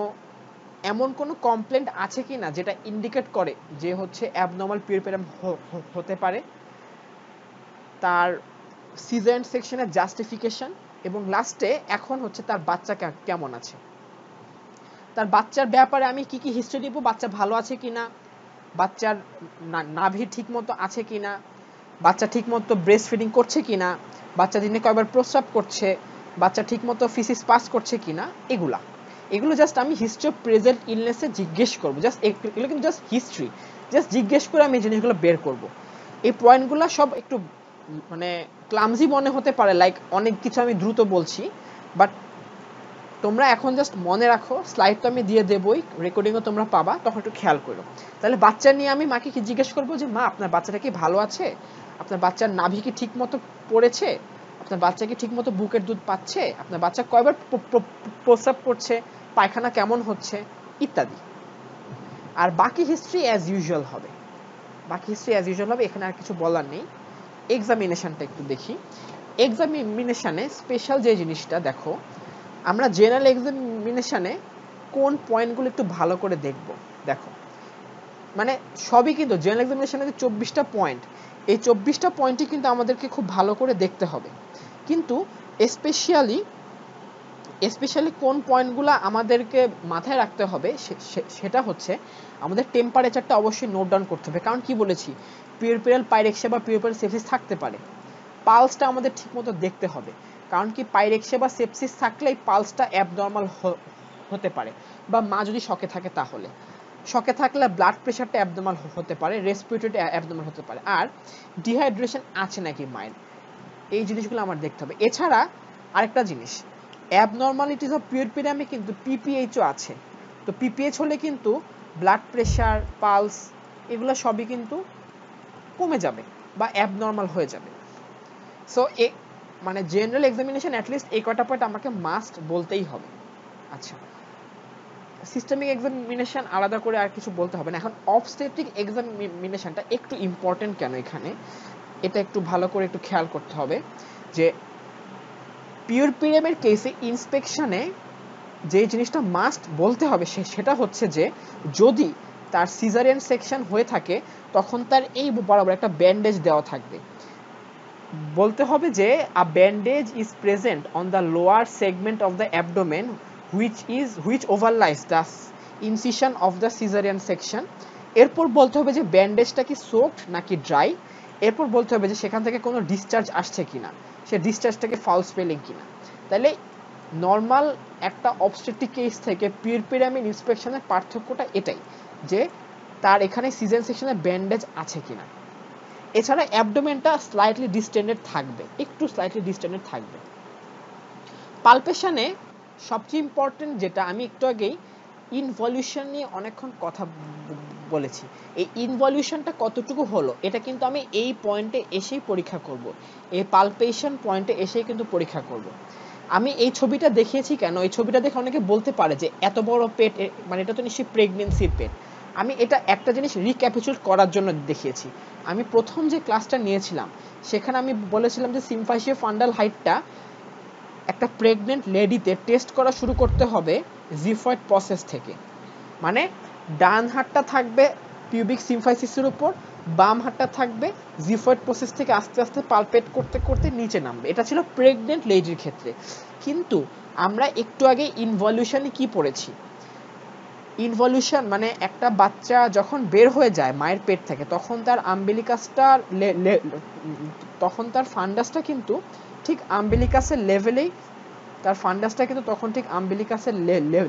Speaker 1: এমন কোনো কমপ্লেন্ট আছে কি না যেটা ইন্ডিকেট করে যে হচ্ছে অ্যাবনর্মাল পিউরপেরিয়াম হতে পারে, তার সিজারিয়ান সেকশনের জাস্টিফিকেশন, এবং লাস্টে এখন হচ্ছে তার বাচ্চা কেমন আছে। তার বাচ্চার ব্যাপারে আমি কি কি হিস্ট্রি দিব, বাচ্চা ভালো আছে কিনা, বাচ্চার নাভি ঠিকমতো আছে কিনা, বাচ্চা ঠিকমতো ব্রেস্ট ফিডিং করছে কিনা, বাচ্চা দিনে কয়বার প্রস্রাব করছে, বাচ্চা ঠিকমতো ফিসিস পাস করছে কিনা, এগুলো জাস্ট আমি হিস্ট্রি অফ প্রেজেন্ট ইলনেসে জিজ্ঞেস করবো। জাস্ট এগুলো কিন্তু জাস্ট হিস্ট্রি, জাস্ট জিজ্ঞেস করে আমি এই জিনিসগুলো বের করব। এই পয়েন্টগুলো সব একটু মানে ক্লামজি মনে হতে পারে, লাইক অনেক কিছু আমি দ্রুত বলছি, বাট তোমরা এখন জাস্ট মনে রাখো, স্লাইড তো আমি দিয়ে দেবই, রেকর্ডিংও তোমরা পাবা, তখন একটু খেয়াল করো। তাহলে বাচ্চা নিয়ে আমি মাকে কি জিজ্ঞেস করবো যে মা আপনার বাচ্চাটা কি ভালো আছে, আপনার বাচ্চার নাভি কি ঠিক মতো পড়েছে, আপনার বাচ্চা কি ঠিক মতো বুকের দুধ পাচ্ছে, আপনার বাচ্চা কয়বার প্রস্রাব করছে, পায়খানা কেমন হচ্ছে, ইত্যাদি। আর বাকি হিস্ট্রি অ্যাজ ইউজুয়াল হবে, এখানে আর কিছু বলার নেই। এক্সামিনেশনটা একটু দেখি। এক্সামিনেশনে স্পেশাল যে জিনিসটা দেখো, আমরা জেনারেল এক্সামিনেশনে কোন পয়েন্টগুলো একটু ভালো করে দেখব। দেখো মানে সবই কিন্তু জেনারেল এক্সামিনেশনে যে 24টা পয়েন্ট, এই 24টা পয়েন্টই কিন্তু আমাদেরকে খুব ভালো করে দেখতে হবে, কিন্তু স্পেশালি কোন পয়েন্টগুলো আমাদেরকে মাথায় রাখতে হবে সেটা হচ্ছে আমাদের টেম্পারেচারটা অবশ্যই নোট ডাউন করতে হবে। কারণ কি বলেছি, পিউরপেরাল পাইরেক্সিয়া বা পিউরপেরাল সেপসিস থাকতে পারে। পালসটা আমাদের ঠিকমতো দেখতে হবে, কারণ কি পাইরেক্সিয়া বা সেপসিস থাকলে এই পালসটা অ্যাবনর্মাল হতে পারে, বা মা যদি শকে থাকে তাহলে, শকে থাকলে ব্লাড প্রেশারটা অ্যাবনর্মাল হতে পারে, রেসপিরেটরি অ্যাবনর্মাল হতে পারে, আর ডিহাইড্রেশন আছে নাকি মায়ের, এই জিনিসগুলো আমার দেখতে হবে। এছাড়া আরেকটা জিনিস, অ্যাবনর্মালিটিস অফ পিউরপেরিয়ামে কিন্তু পিপিএইচও আছে, তো পিপিএইচ হলে কিন্তু ব্লাড প্রেশার, পালস এগুলো সবই কিন্তু কমে যাবে বা অ্যাবনর্মাল হয়ে যাবে। সো মানে জেনারেল এক্সামিনেশন অ্যাটলিস্ট এই কটা পয়েন্ট আমাকে মাস্ট বলতেই হবে। আচ্ছা, সিস্টেমিক এক্সামিনেশন আলাদা করে আর কিছু বলতে হবে না। এখন অবস্টেট্রিক এক্সামিনেশনটা একটু ইম্পর্টেন্ট কেন এখানে, এটা একটু ভালো করে একটু খেয়াল করতে হবে যে পিউরপিরিয়ামের কেসে ইন্সপেকশনে যে জিনিসটা মাস্ট বলতে হবে সেটা হচ্ছে যে যদি তার সিজারিয়ান সেকশন হয়ে থাকে তখন তার এই বরাবর একটা ব্যান্ডেজ দেওয়া থাকবে। বলতে হবে যে a bandage is present on the lower segment of the abdomen which overlies the incision of the caesarean section. এরপর বলতে হবে যে ব্যান্ডেজটা কি সোকড নাকি ড্রাই। এরপর বলতে হবে যে সেখান থেকে কোনো ডিসচার্জ আসছে কিনা, সে ডিসচার্জটাকে ফাউল স্পেলিং কিনা। তাহলে নর্মাল একটা অবস্টেট্রিক কেস থেকে পিউরপিরিয়ামের ইন্সপেকশনের পার্থক্যটা এটাই যে তার এখানে সিজারিয়ান সেকশনে ব্যান্ডেজ আছে কিনা। এছাড়া অ্যাবডোমেনটা স্লাইটলি ডিস্টেন্ডেড থাকবে, একটু স্লাইটলি ডিস্টেন্ডেড থাকবে। পালপেশনে সবচেয়ে ইম্পর্টেন্ট যেটা, আমি একটু আগেই ইনভলিউশন নিয়ে অনেকক্ষণ কথা বলেছি, এই ইনভলিউশনটা কতটুকু হলো এটা কিন্তু আমি এই পয়েন্টে এসেই পরীক্ষা করব, এই পালপেশন পয়েন্টে এসেই কিন্তু পরীক্ষা করব। আমি এই ছবিটা দেখিয়েছি কেন, এই ছবিটা দেখে অনেকে বলতে পারে যে এত বড় পেট, মানে এটা তো নিশ্চয়ই প্রেগনেন্সির পেট। আমি এটা একটা জিনিস রিক্যাপিচুলেট করার জন্য দেখিয়েছি। আমি প্রথম যে ক্লাসটা নিয়েছিলাম সেখানে আমি বলেছিলাম যে সিম্ফাইসিও ফান্ডাল হাইটটা একটা প্রেগনেন্ট লেডিতে টেস্ট করা শুরু করতে হবে জিফয়েড প্রসেস থেকে। মানে ডান হাতটা থাকবে পিউবিক সিম্ফাইসিসের উপর, বাম হাতটা থাকবে জিফয়েড প্রসেস থেকে আস্তে আস্তে পালপেট করতে করতে নিচে নামবে। এটা ছিল প্রেগনেন্ট লেডির ক্ষেত্রে। কিন্তু আমরা একটু আগে ইনভলিউশনে কি পড়েছি, ইনভলিউশন মানে একটা বাচ্চা যখন বের হয়ে যায় মায়ের পেট থেকে তখন তার আম্বিলিকাসটা তখন তার ফান্ডাসটা কিন্তু ঠিক আম্বিলিকাসের লেভেলেই, তার ফান্ডাসটা কিন্তু তখন ঠিক আম্বিলিকাসের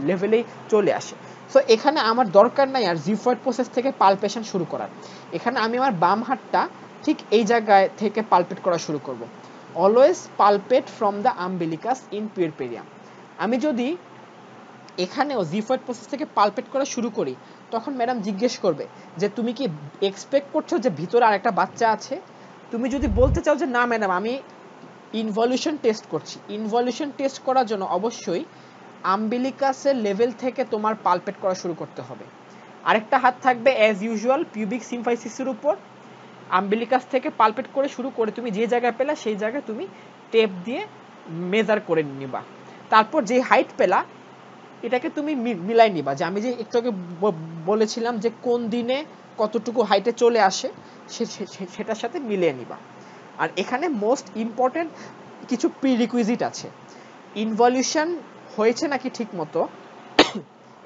Speaker 1: লেভেলেই চলে আসে। সো এখানে আমার দরকার নাই আর জিফয়েড প্রসেস থেকে পালপেশন শুরু করার। এখানে আমি আমার বাম হাতটা ঠিক এই জায়গায় থেকে পালপেট করা শুরু করব। Always palpate from the umbilicus in puerperium. আমি যদি এখানেও জিফয়েড প্রসেস থেকে পালপেট করা শুরু করি তখন ম্যাডাম জিজ্ঞেস করবে যে তুমি কি এক্সপেক্ট করছো যে ভিতরে আরেকটা বাচ্চা আছে। তুমি যদি বলতে চাও যে না ম্যাডাম আমি ইনভলিউশন টেস্ট করছি, ইনভলিউশন টেস্ট করার জন্য অবশ্যই আম্বিলিকাসের লেভেল থেকে তোমার পালপেট করা শুরু করতে হবে। আরেকটা হাত থাকবে অ্যাজ ইউজুয়াল পিউবিক সিম্ফাইসিসের উপর, আম্বিলিকাস থেকে পালপেট করে শুরু করে তুমি যে জায়গায় পেলা সেই জায়গায় তুমি টেপ দিয়ে মেজার করে নিবা। তারপর যে হাইট পেলা এটাকে তুমি মিলাই নিবা, যে আমি যে একটু আগে বলেছিলাম যে কোন দিনে কতটুকু হাইটে চলে আসে সেটার সাথে মিলিয়ে নিবা। আর এখানে মোস্ট ইম্পর্টেন্ট কিছু প্রিরিকুইজিট আছে। ইনভলিউশন হয়েছে নাকি ঠিক মতো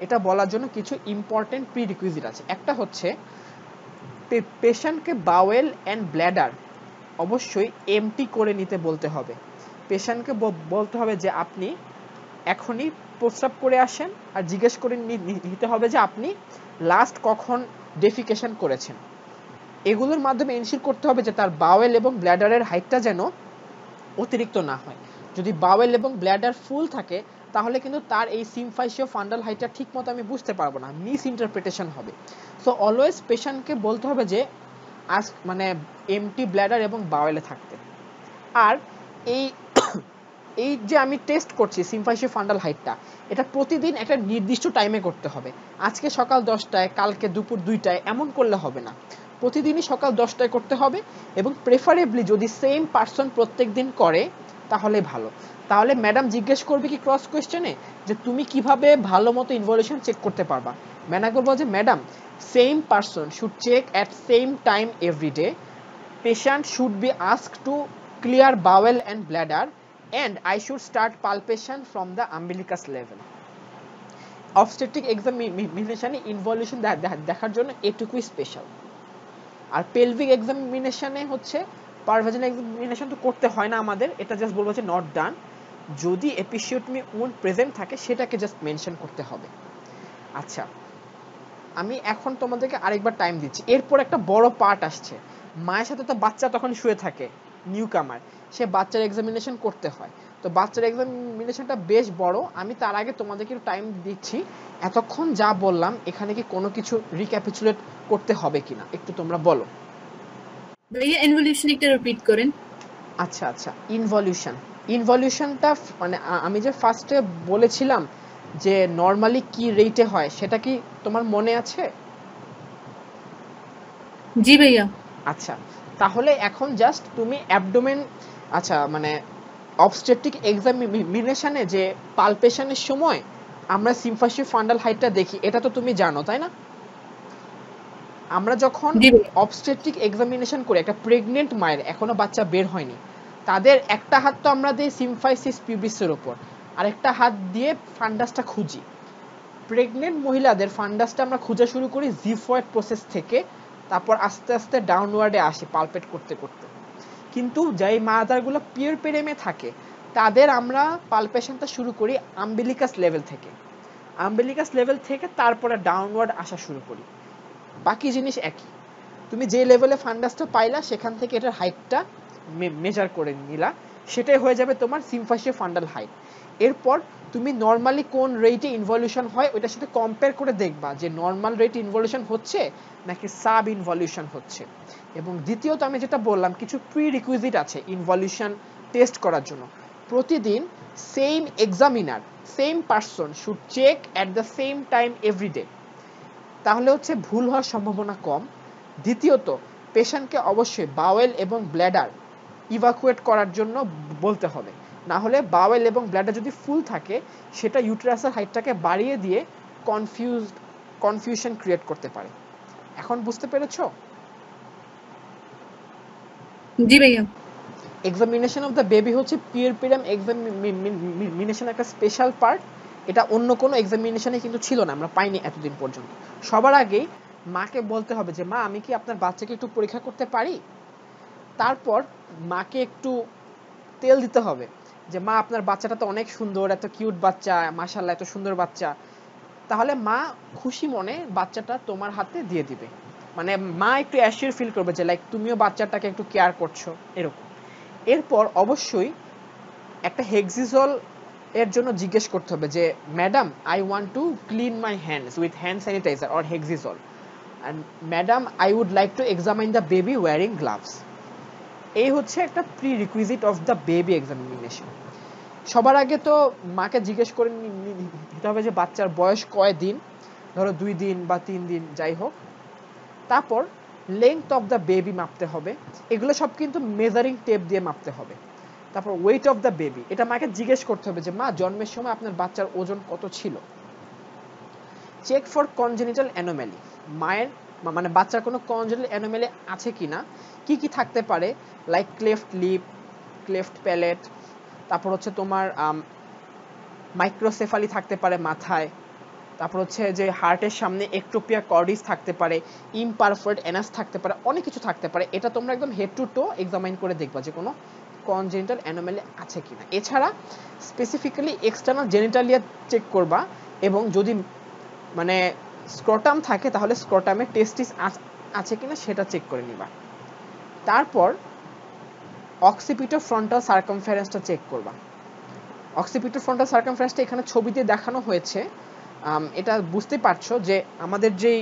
Speaker 1: এটা বলার জন্য কিছু ইম্পর্টেন্ট প্রিরিকুইজিট আছে। একটা হচ্ছে পেশেন্টকে বাওয়েল অ্যান্ড ব্ল্যাডার অবশ্যই এমটি করে নিতে বলতে হবে। পেশেন্টকে বলতে হবে যে আপনি এখনই প্রস্রাব করে আসেন, আর জিজ্ঞেস করে নিতে হবে যে আপনি লাস্ট কখন ডেফিকেশন করেছেন। এগুলোর মাধ্যমে এনশিওর করতে হবে যে তার বাওয়েল এবং ব্ল্যাডারের হাইটটা যেন অতিরিক্ত না হয়। যদি বাওয়েল এবং ব্ল্যাডার ফুল থাকে তাহলে কিন্তু তার এই সিম্ফাইসিও ফান্ডাল হাইটটা ঠিক মতো আমি বুঝতে পারবো না, মিস ইন্টারপ্রিটেশন হবে। সো অলওয়েজ পেশেন্টকে বলতে হবে যে আজ মানে এমটি ব্ল্যাডার এবং বাওয়েলে থাকতে। আর এই এই যে আমি টেস্ট করছি সিম্ফাইসিও ফান্ডাল হাইটটা, এটা প্রতিদিন একটা নির্দিষ্ট টাইমে করতে হবে। আজকে সকাল 10টায়, কালকে দুপুর 2টায় এমন করলে হবে না, প্রতিদিনই সকাল 10টায় করতে হবে। এবং প্রেফারেবলি যদি সেম পার্সন প্রত্যেক দিন করে তাহলে ভালো। তাহলে ম্যাডাম জিজ্ঞেস করবে কি ক্রস কোয়েশ্চেনে যে তুমি কিভাবে ভালো মতো ইনভলিউশন চেক করতে পারবা। ম্যাডাম বলবো যে madam same person should check at same time every day, patient should be asked to clear bowel and bladder and I should start palpation from the umbilicus level. Obstetric examination involution দেখার জন্য এটুকুই special. আর pelvic এক্সামিনেশনে হচ্ছে পারভাজিনাল examination তো করতে হয় না আমাদের, এটা জাস্ট বলবো যে নট ডান। যদি এপিসিওটমি উন্ড প্রেজেন্ট থাকে সেটাকে জাস্ট মেনশন করতে হবে। আচ্ছা, আমি এখন তোমাদেরকে আরেকবার টাইম দিচ্ছি। এরপর একটা বড় পার্ট আসছে, মায়ের সাথে তো বাচ্চা তখন শুয়ে থাকে, নিউ কামার, সে বাচ্চার এক্সামিনেশন করতে হয়। তো বাচ্চার এক্সামিনেশনটা বেশ বড়, আমি তার আগে তোমাদেরকে একটু টাইম দিচ্ছি। এতক্ষণ যা বললাম এখানে কি কোনো কিছু রিক্যাপিচুলেট করতে হবে কিনা একটু তোমরা বলো।
Speaker 2: ভাইয়া ইনভলিউশন একটা রিপিট করেন।
Speaker 1: আচ্ছা, ইনভলিউশনটা মানে আমি যে ফার্স্টে বলেছিলাম যে নরমালি কি রেটে হয় সেটা কি তোমার মনে আছে?
Speaker 2: জি ভাইয়া।
Speaker 1: আচ্ছা, তাহলে এখন জাস্ট তুমি অ্যাবডোমেন, আচ্ছা মানে অবস্টেট্রিক এক্সামিনেশনে যে পালপেশনের সময় আমরা সিম্ফাসিও ফান্ডাল হাইটটা দেখি, এটা তো তুমি জানো তাই না? আমরা যখন
Speaker 2: জি ভাইয়া।
Speaker 1: অবস্টেট্রিক এক্সামিনেশন করি একটা প্রেগনেন্ট মায়ের, এখনো বাচ্চা বের হয়নি, তাদের একটা হাত তো আমরা দিই সিম্ফাইসিস পিউবিসের উপর, আর একটা হাত দিয়ে ফান্ডাসটা খুঁজি। প্রেগনেন্ট মহিলাদের ফান্ডাসটা আমরা খোঁজা শুরু করি জিফয়েড প্রসেস থেকে, তারপর আস্তে আস্তে ডাউনওয়ার্ডে আসি পালপেট করতে করতে। কিন্তু যেই মাদারগুলো পিয়ার পেরেমে থাকে তাদের আমরা পালপেশনটা শুরু করি আম্বিলিকাস লেভেল থেকে, আম্বিলিকাস লেভেল থেকে তারপরে ডাউনওয়ার্ড আসা শুরু করি। বাকি জিনিস একই, তুমি যে লেভেলে ফান্ডাসটা পাইলা সেখান থেকে এটার হাইটটা মেজার করে নিলা, সেটাই হয়ে যাবে তোমার সিম্ফাসিও ফান্ডাল হাইট। এরপর তুমি নর্মালি কোন রেটে ইনভলিউশন হয় ওইটার সাথে কম্পেয়ার করে দেখবা যে নর্মাল রেটে ইনভলিউশন হচ্ছে নাকি সাব ইনভলিউশন হচ্ছে। এবং দ্বিতীয়ত আমি যেটা বললাম, কিছু প্রি রিকুইজিট আছে ইনভলিউশন টেস্ট করার জন্য। প্রতিদিন same examiner, same person should check at the same time everyday, তাহলে হচ্ছে ভুল হওয়ার সম্ভাবনা কম। দ্বিতীয়ত পেশেন্টকে অবশ্যই বাওয়েল এবং ব্ল্যাডার ইভাকুয়েট করার জন্য বলতে হবে, না হলে বাওয়েল এবং ব্ল্যাডার যদি ফুল থাকে সেটা ইউটেরাসের হাইটটাকে বাড়িয়ে দিয়ে কনফিউশন ক্রিয়েট করতে পারে। এখন বুঝতে পেরেছো?
Speaker 2: জি ভাইয়া।
Speaker 1: এক্সামিনেশন অফ দ্য বেবি হচ্ছে পিয়ারপিরাম এক্সামিনেশন একটা স্পেশাল পার্ট, এটা অন্য কোনো এক্সামিনেশনে কিন্তু ছিল না, আমরা পাইনি এতদিন পর্যন্ত। সবার আগেই মাকে বলতে হবে যে মা আমি কি আপনার বাচ্চাকে একটু পরীক্ষা করতে পারি। তারপর মাকে একটু তেল দিতে হবে যে মা আপনার বাচ্চাটা তো অনেক সুন্দর, এত কিউট বাচ্চা, মাশাআল্লাহ এত সুন্দর বাচ্চা। তাহলে মা খুশি মনে বাচ্চাটা তোমার হাতে দিয়ে দিবে, মানে মা একটু অ্যাসিওর ফিল করবে যে লাইক তুমিও বাচ্চাটাকে একটু কেয়ার করছো এরকম। এরপর অবশ্যই একটা হেক্সিজল এর জন্য জিজ্ঞেস করতে হবে যে madam I want to clean my hands with hand sanitiser or Hexisol, and madam I would like to examine the baby wearing gloves. এই হচ্ছে একটা pre requisite of the baby examination. সবার আগে তো মাকে জিজ্ঞেস করে নিতে হবে যে বাচ্চার বয়স কয় দিন, ধরো 2 দিন বা 3 দিন যাই হোক। তারপর লেংথ অফ দ্য বেবি মাপতে হবে, এগুলো সব কিন্তু মেজারিং টেপ দিয়ে মাপতে হবে। তারপর ওয়েট অফ দ্য বেবি, এটা মাকে জিজ্ঞেস করতে হবে যে মা জন্মের সময় আপনার বাচ্চার ওজন কত ছিল। চেক ফর কনজেনিটাল অ্যানোম্যালি, মায়ের মানে বাচ্চার কোনো কনজেনিটাল অ্যানোম্যালি আছে কিনা, কি কি থাকতে পারে, like cleft lip, cleft palate, তারপর হচ্ছে তোমার মাইক্রোসেফালি থাকতে পারে মাথায়, তারপর হচ্ছে যে হার্টের সামনে একটোপিয়া কর্ডিস থাকতে পারে, ইমপারফেক্ট এনাস থাকতে পারে, অনেক কিছু থাকতে পারে। এটা তোমরা একদম হেড টু টো এক্সামাইন করে দেখবা যে কোনো কনজেনিটাল অ্যানোমালি আছে কিনা। এছাড়া স্পেসিফিক্যালি এক্সটার্নাল জেনিটালিয়া চেক করবা, এবং যদি মানে স্ক্রটাম থাকে তাহলে স্ক্রটামে টেস্টিস আছে কিনা সেটা চেক করে নিবা। তারপর অক্সিপিটো ফ্রন্টাল সার্কামফারেন্সটা চেক করবা। অক্সিপিটো ফ্রন্টাল সার্কামফারেন্সটা এখানে ছবিতে দেখানো হয়েছে, এটা বুঝতে পারছো যে আমাদের যেই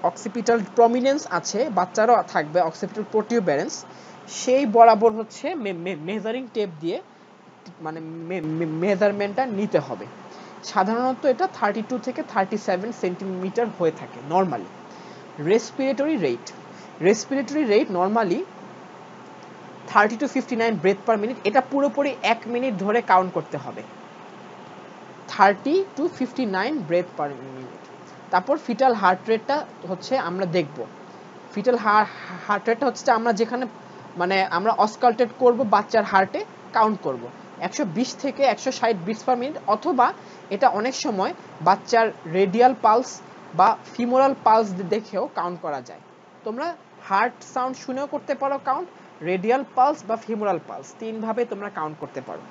Speaker 1: অক্সিপিটাল প্রমিনেন্স আছে বাচ্চারও থাকবে অক্সিপিটাল প্রোটিউবেরেন্স, সেই বরাবর হচ্ছে মেজারিং টেপ দিয়ে মানে মেজারমেন্টটা নিতে হবে। সাধারণত এটা 32 থেকে 37 সেন্টিমিটার হয়ে থাকে normally. Respiratory rate normally 30 to 59 breadth per minute, এটা পুরোপুরি 1 মিনিট ধরে কাউন্ট করতে হবে, 30 to 59 ব্রেথ পার মিনিট। তারপর ফিটাল হার্ট রেটটা হচ্ছে আমরা দেখব, ফিটাল হার্ট রেটটা হচ্ছে আমরা যেখানে মানে আমরা অসকালটেট করব বাচ্চার হার্টে কাউন্ট করব 120 থেকে 160 বিটস পার মিনিট, অথবা এটা অনেক সময় বাচ্চার রেডিয়াল পালস বা ফিমোরাল পালস দেখেও কাউন্ট করা যায়। তোমরা হার্ট সাউন্ড শুনেও করতে পারো কাউন্ট, রেডিয়াল পালস বা ফিমোরাল পালস, 3 ভাবে তোমরা কাউন্ট করতে পারো।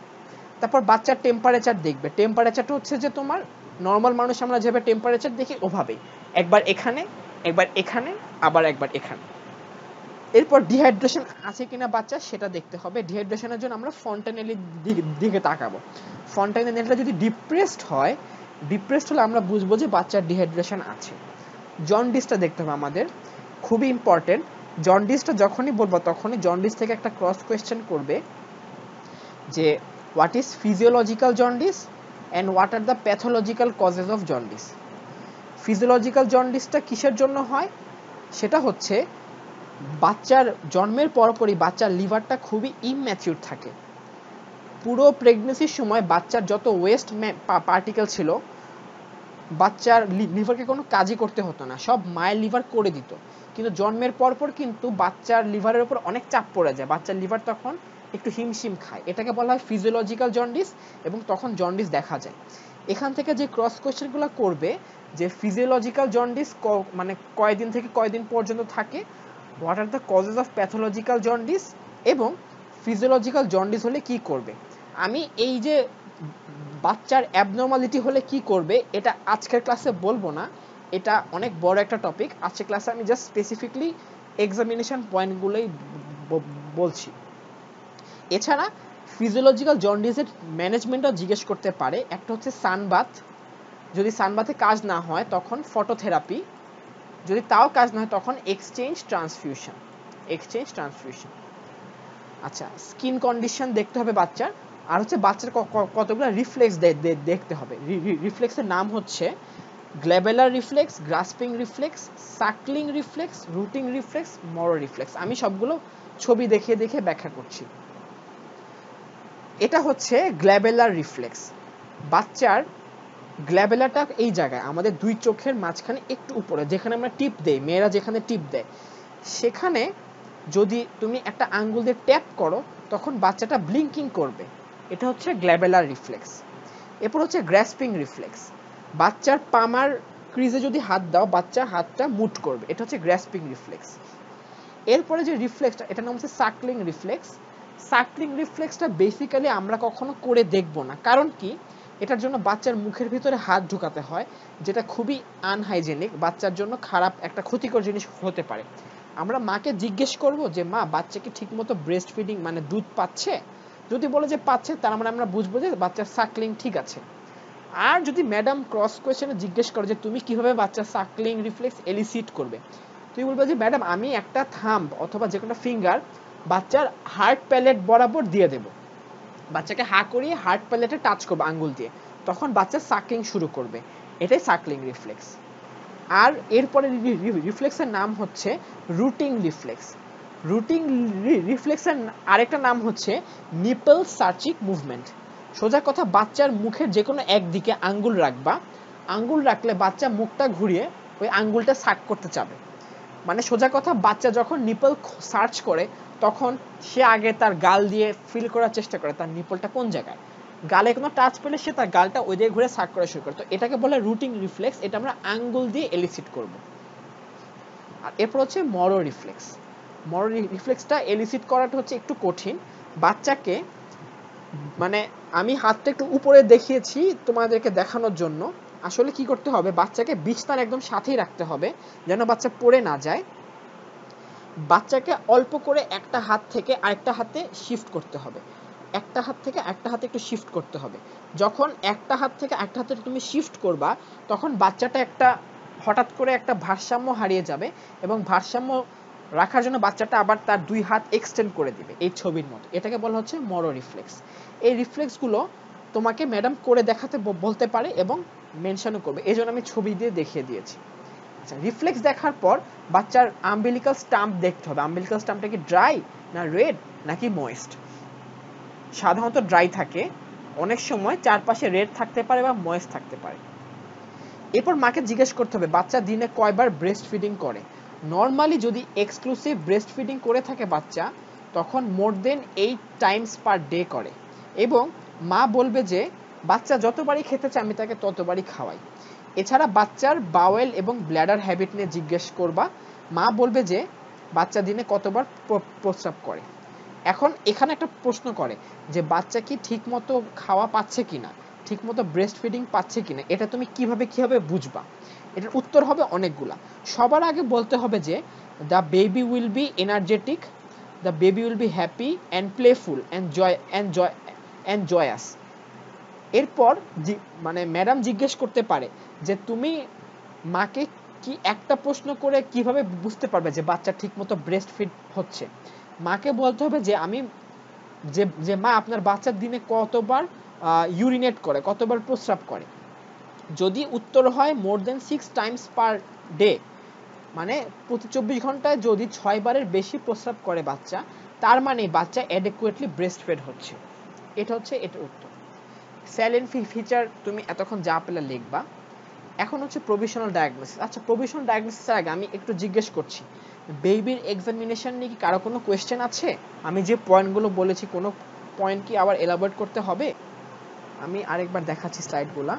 Speaker 1: তারপর বাচ্চার টেম্পারেচার দেখবে, টেম্পারেচারটা হচ্ছে যে তোমার নর্মাল মানুষ আমরা যেভাবে টেম্পারেচার দেখি ওভাবেই, একবার এখানে একবার এখানে আবার একবার এখানে। এরপর ডিহাইড্রেশন আছে কিনা বাচ্চা সেটা দেখতে হবে, ডিহাইড্রেশনের জন্য আমরা ফন্টানেলির দিকে তাকাবো। ফন্টানেলিটা যদি ডিপ্রেসড হলে আমরা বুঝবো যে বাচ্চার ডিহাইড্রেশন আছে। জন্ডিসটা দেখতে হবে আমাদের, খুবই ইম্পর্টেন্ট। জন্ডিসটা যখনই বলবো তখনই জন্ডিস থেকে একটা ক্রস কোয়েশ্চেন করবে যে what is physiological jaundice and what are the pathological causes of jaundice. Physiological জন্ডিসটা কিসের জন্য হয়? সেটা হচ্ছে বাচ্চার জন্মের পরপরই বাচ্চার লিভারটা খুবই ইমম্যাচিউর থাকে। পুরো প্রেগনেন্সির সময় বাচ্চার যত ওয়েস্ট পার্টিকেল ছিল বাচ্চার লিভারকে কোনো কাজই করতে হতো না, সব মায়ের লিভার করে দিত। কিন্তু জন্মের পরপর কিন্তু বাচ্চার লিভারের উপর অনেক চাপ পড়ে যায়, বাচ্চার লিভার তখন একটু হিমশিম খায়, এটাকে বলা হয় ফিজিওলজিক্যাল জন্ডিস, এবং তখন জন্ডিস দেখা যায়। এখান থেকে যে ক্রস কোয়েশ্চেনগুলো করবে যে ফিজিওলজিক্যাল জন্ডিস মানে কয়দিন থেকে কয়দিন পর্যন্ত থাকে, what are the causes of pathological jaundice, এবং ফিজিওলজিক্যাল জন্ডিস হলে কি করবে। আমি এই যে বাচ্চার অ্যাবনর্মালিটি হলে কি করবে এটা আজকের ক্লাসে বলবো না, এটা অনেক বড় একটা টপিক। আজকের ক্লাসে আমি জাস্ট স্পেসিফিকলি এক্সামিনেশন পয়েন্টগুলোই বলছি। এছাড়া ফিজিওলজিক্যাল জন্ডিসের ম্যানেজমেন্টও জিজ্ঞেস করতে পারে। একটা হচ্ছে সানবাথ, যদি সানবাথে কাজ না হয় তখন ফটোথেরাপি, যদি তাও কাজ না হয় তখন এক্সচেঞ্জ ট্রান্সফিউশন। আচ্ছা, স্কিন কন্ডিশন দেখতে হবে বাচ্চার, আর হচ্ছে বাচ্চার কতগুলো রিফ্লেক্স দেখতে হবে। রিফ্লেক্সের নাম হচ্ছে glabellar reflex, grasping reflex, sucking reflex, rooting reflex, Moro reflex. আমি সবগুলো ছবি দেখে দেখে ব্যাখ্যা করছি। এটা হচ্ছে গ্ল্যাবেলার রিফ্লেক্স। বাচ্চার গ্ল্যাবেলাটা এই জায়গায় আমাদের দুই চোখের মাঝখানে একটু উপরে, যেখানে আমরা টিপ দেই, মেয়েরা যেখানে টিপ দেয়, সেখানে যদি তুমি একটা আঙ্গুল দিয়ে ট্যাপ করো তখন বাচ্চাটা ব্লিঙ্কিং করবে, এটা হচ্ছে গ্ল্যাবেলার রিফ্লেক্স। এরপর হচ্ছে গ্র্যাসপিং রিফ্লেক্স, বাচ্চার পামার ক্রিজে যদি হাত দাও বাচ্চা হাতটা মুট করবে, এটা হচ্ছে গ্র্যাসপিং রিফ্লেক্স। এরপরে যে রিফ্লেক্সটা এটার নাম হচ্ছে সাকলিং রিফ্লেক্স। সাকলিং রিফ্লেক্সটা বেসিক্যালি আমরা কখনো করে দেখব না, কারণ কি এটার জন্য বাচ্চার মুখের ভিতরে হাত ঢুকাতে হয়, যেটা খুবই আনহাইজেনিক, বাচ্চার জন্য খারাপ একটা ক্ষতিকর জিনিস হতে পারে। আমরা মাকে জিজ্ঞেস করব যে মা বাচ্চা কি ঠিকমতো ব্রেস্ট ফিডিং মানে দুধ পাচ্ছে, যদি বলে যে পাচ্ছে তার মানে আমরা বুঝবো যে বাচ্চার সাকলিং ঠিক আছে। আর যদি ম্যাডাম ক্রস কোয়েশ্চেনে জিজ্ঞেস করে যে তুমি কিভাবে বাচ্চার সাকলিং রিফ্লেক্স এলিসিট করবে, তুমি বলবে যে ম্যাডাম আমি একটা থাম্ব অথবা যে কোনো ফিঙ্গার বাচ্চার হার্ট প্যালেট বরাবর দিয়ে দেব, বাচ্চাকে হা করিয়ে হার্ট প্যালেটে টাচ করবো আঙ্গুল দিয়ে, তখন বাচ্চা সাকলিং শুরু করবে, এটাই সাকলিং রিফ্লেক্স। আর এরপরে রিফ্লেক্সের নাম হচ্ছে রুটিং রিফ্লেক্স। রুটিং রিফ্লেক্সের আরেকটা নাম হচ্ছে নিপল সার্চিক মুভমেন্ট। সোজা কথা বাচ্চার মুখের যে কোনো একদিকে আঙ্গুল রাখবা, আঙ্গুল রাখলে বাচ্চা মুখটা ঘুরিয়ে ওই আঙ্গুলটা সাক করতে চাবে। মানে সোজা কথা বাচ্চা যখন নিপল সার্চ করে তখন সে আগে তার গাল দিয়ে ফিল করার চেষ্টা করে তার নিপলটা কোন জায়গায়, গালে কোনো টাচ পেলে সে তার গালটা ওই দিকে ঘুরে সাক করা শুরু করে, তো এটাকে বলে রুটিং রিফ্লেক্স, এটা আমরা আঙ্গুল দিয়ে এলিসিট করব। আর এরপর হচ্ছে মরো রিফ্লেক্স। মরো রিফ্লেক্সটা এলিসিট করাটা হচ্ছে একটু কঠিন। বাচ্চাকে মানে আমি হাতটা একটু উপরে দেখিয়েছি তোমাদেরকে দেখানোর জন্য, আসলে কি করতে হবে বাচ্চাকে বিছানার একদম সাথেই রাখতে হবে যেন বাচ্চা পড়ে না যায়। বাচ্চাকে অল্প করে একটা হাত থেকে আরেকটা হাতে শিফট করতে হবে, একটা হাত থেকে একটা হাতে একটু শিফট করতে হবে। যখন একটা হাত থেকে একটা হাতে তুমি শিফট করবা তখন বাচ্চাটা একটা হঠাৎ করে একটা ভারসাম্য হারিয়ে যাবে, এবং ভারসাম্য রাখার জন্য বাচ্চাটা আবার তার দুই হাত এক্সটেন্ড করে দিবে এই ছবির মতো, এটাকে বলা হচ্ছে মরো রিফ্লেক্স। এই রিফ্লেক্সগুলো তোমাকে ম্যাডাম করে দেখাতে বলতে পারে এবং মেনশনও করবে, এই জন্য আমি ছবি দিয়ে দেখিয়ে দিয়েছি। আচ্ছা, রিফ্লেক্স দেখার পর বাচ্চার আম্বিলিকাল স্টাম্প দেখতে হবে, আম্বিলিকাল স্টাম্পটা কি ড্রাই না রেড নাকি ময়েস্ট। সাধারণত ড্রাই থাকে, অনেক সময় চারপাশে রেড থাকতে পারে বা ময়েস্ট থাকতে পারে। এরপর মাকে জিজ্ঞেস করতে হবে বাচ্চা দিনে কয়বার ব্রেস্ট ফিডিং করে। নর্মালি যদি এক্সক্লুসিভ ব্রেস্ট ফিডিং করে থাকে বাচ্চা তখন মোর দেন 8 টাইমস পার ডে করে, এবং মা বলবে যে বাচ্চা যতবারই খেতে চায় আমি তাকে ততবারই খাওয়াই। এছাড়া বাচ্চার বাওয়েল এবং ব্ল্যাডার হ্যাবিট নিয়ে জিজ্ঞেস করবা, মা বলবে যে বাচ্চা দিনে কতবার প্রস্রাব করে। এখন এখানে একটা প্রশ্ন করে যে বাচ্চা কি ঠিকমতো খাওয়া পাচ্ছে কিনা, ঠিকমতো ব্রেস্ট ফিডিং পাচ্ছে কিনা, এটা তুমি কিভাবে বুঝবা। এটার উত্তর হবে অনেকগুলা। সবার আগে বলতে হবে যে the baby will be energetic, the baby will be happy and playful and জয়াস। এরপর মানে ম্যাডাম জিজ্ঞেস করতে পারে যে তুমি মাকে কি একটা প্রশ্ন করে কিভাবে বুঝতে পারবে যে বাচ্চা ঠিকমতো ব্রেস্ট ফিড হচ্ছে। মাকে বলতে হবে যে আমি যে যে মা আপনার বাচ্চার দিনে কতবার ইউরিনেট করে, কতবার প্রস্রাব করে। যদি উত্তর হয় মোর দেন 6 টাইমস পার ডে, মানে প্রতি 24 ঘন্টায় যদি 6 বারের বেশি প্রস্রাব করে বাচ্চা, তার মানে বাচ্চা অ্যাডেকুয়েটলি ব্রেস্ট ফেড হচ্ছে। এটা হচ্ছে এটার উত্তর। স্যালাইন ফিচার তুমি এতক্ষণ যা পেলে লিখবা। এখন হচ্ছে প্রভিশনাল ডায়াগনোসিস। আচ্ছা, প্রভিশনাল ডায়াগনোসিসের আগে আমি একটু জিজ্ঞেস করছি, বেবির এক্সামিনেশন নিয়ে কি কারো কোনো কোয়েশ্চেন আছে? আমি যে পয়েন্টগুলো বলেছি কোনো পয়েন্ট কি আবার এলাবোরেট করতে হবে? আমি আরেকবার দেখাচ্ছি স্লাইডগুলা।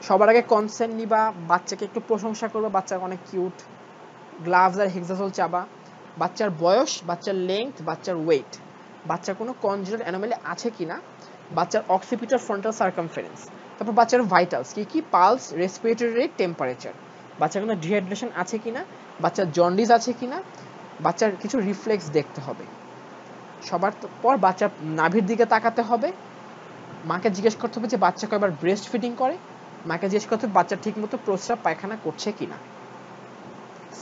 Speaker 1: সবার আগে কনসেন্ট নিবা, বাচ্চাকে একটু প্রশংসা করবা, বাচ্চা অনেক কিউট, গ্লাভস আর হেক্সাজোল চাবা, বাচ্চার বয়স, বাচ্চার লেংথ, বাচ্চার ওয়েট, বাচ্চার কোনো কনজেনিটাল অ্যানোমালি আছে কিনা, বাচ্চার অক্সিপিটাল ফ্রন্টাল সার্কামফারেন্স, তারপর বাচ্চার ভাইটালস কি কি, পালস, রেসপিরেটরি রেট, টেম্পারেচার, বাচ্চার কোনো ডিহাইড্রেশন আছে কিনা, বাচ্চার জন্ডিস আছে কিনা, বাচ্চার কিছু রিফ্লেক্স দেখতে হবে। সবার পর বাচ্চার নাভির দিকে তাকাতে হবে, মাকে জিজ্ঞেস করতে হবে যে বাচ্চা কয়বার ব্রেস্ট ফিডিং করে, মাকে জিজ্ঞেস করতে হবে বাচ্চা ঠিকমতো প্রস্রাব পায়খানা করছে কিনা।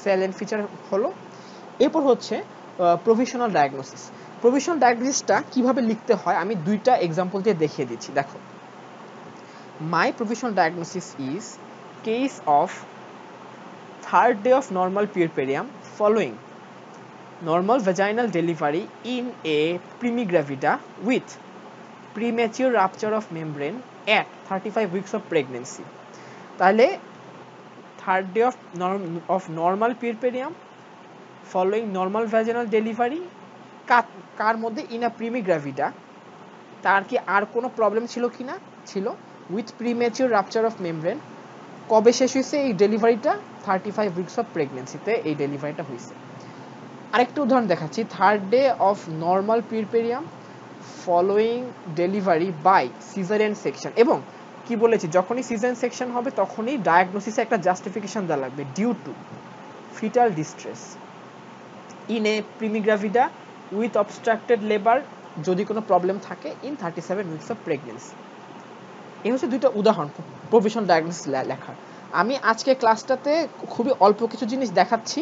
Speaker 1: স্যালাইন ফিচার হলো। এরপর হচ্ছে প্রভিশনাল ডায়াগনোসিস। প্রভিশনাল ডায়াগনোসিসটা কিভাবে লিখতে হয় আমি দুইটা এক্সাম্পল দিয়ে দেখিয়ে দিচ্ছি। দেখো, my provisional diagnosis is case of third day of normal puerperium following normal vaginal delivery in a primigravida with premature rupture of membrane at 35 weeks of pregnancy। তাহলে third day of normal puerperium following normal vaginal delivery কার মধ্যে in a প্রিমিগ্রাভিডা, তার কি আর কোনো problem ছিল কিনা, ছিল, with premature rupture of membrane. কবে শেষ হয়েছে এই ডেলিভারিটা? 35 উইকস অফ প্রেগনেন্সিতে এই ডেলিভারিটা হয়েছে। আরেকটা উদাহরণ দেখাচ্ছি, third day of normal puerperium following delivery by caesarean section. এবং কি বলেছি, যখনই সিজারিয়ান সেকশন হবে তখনই ডায়াগনোসিসে একটা জাস্টিফিকেশন দেওয়া লাগবে, due to fetal distress in a primigravida with obstructed labour, যদি কোনো প্রবলেম থাকে, ইন 37 উইকস অফ প্রেগনেন্সি। এই হচ্ছে দুইটা উদাহরণ প্রভিশনাল ডায়াগনোসিস লেখার। আমি আজকে ক্লাসটাতে খুবই অল্প কিছু জিনিস দেখাচ্ছি,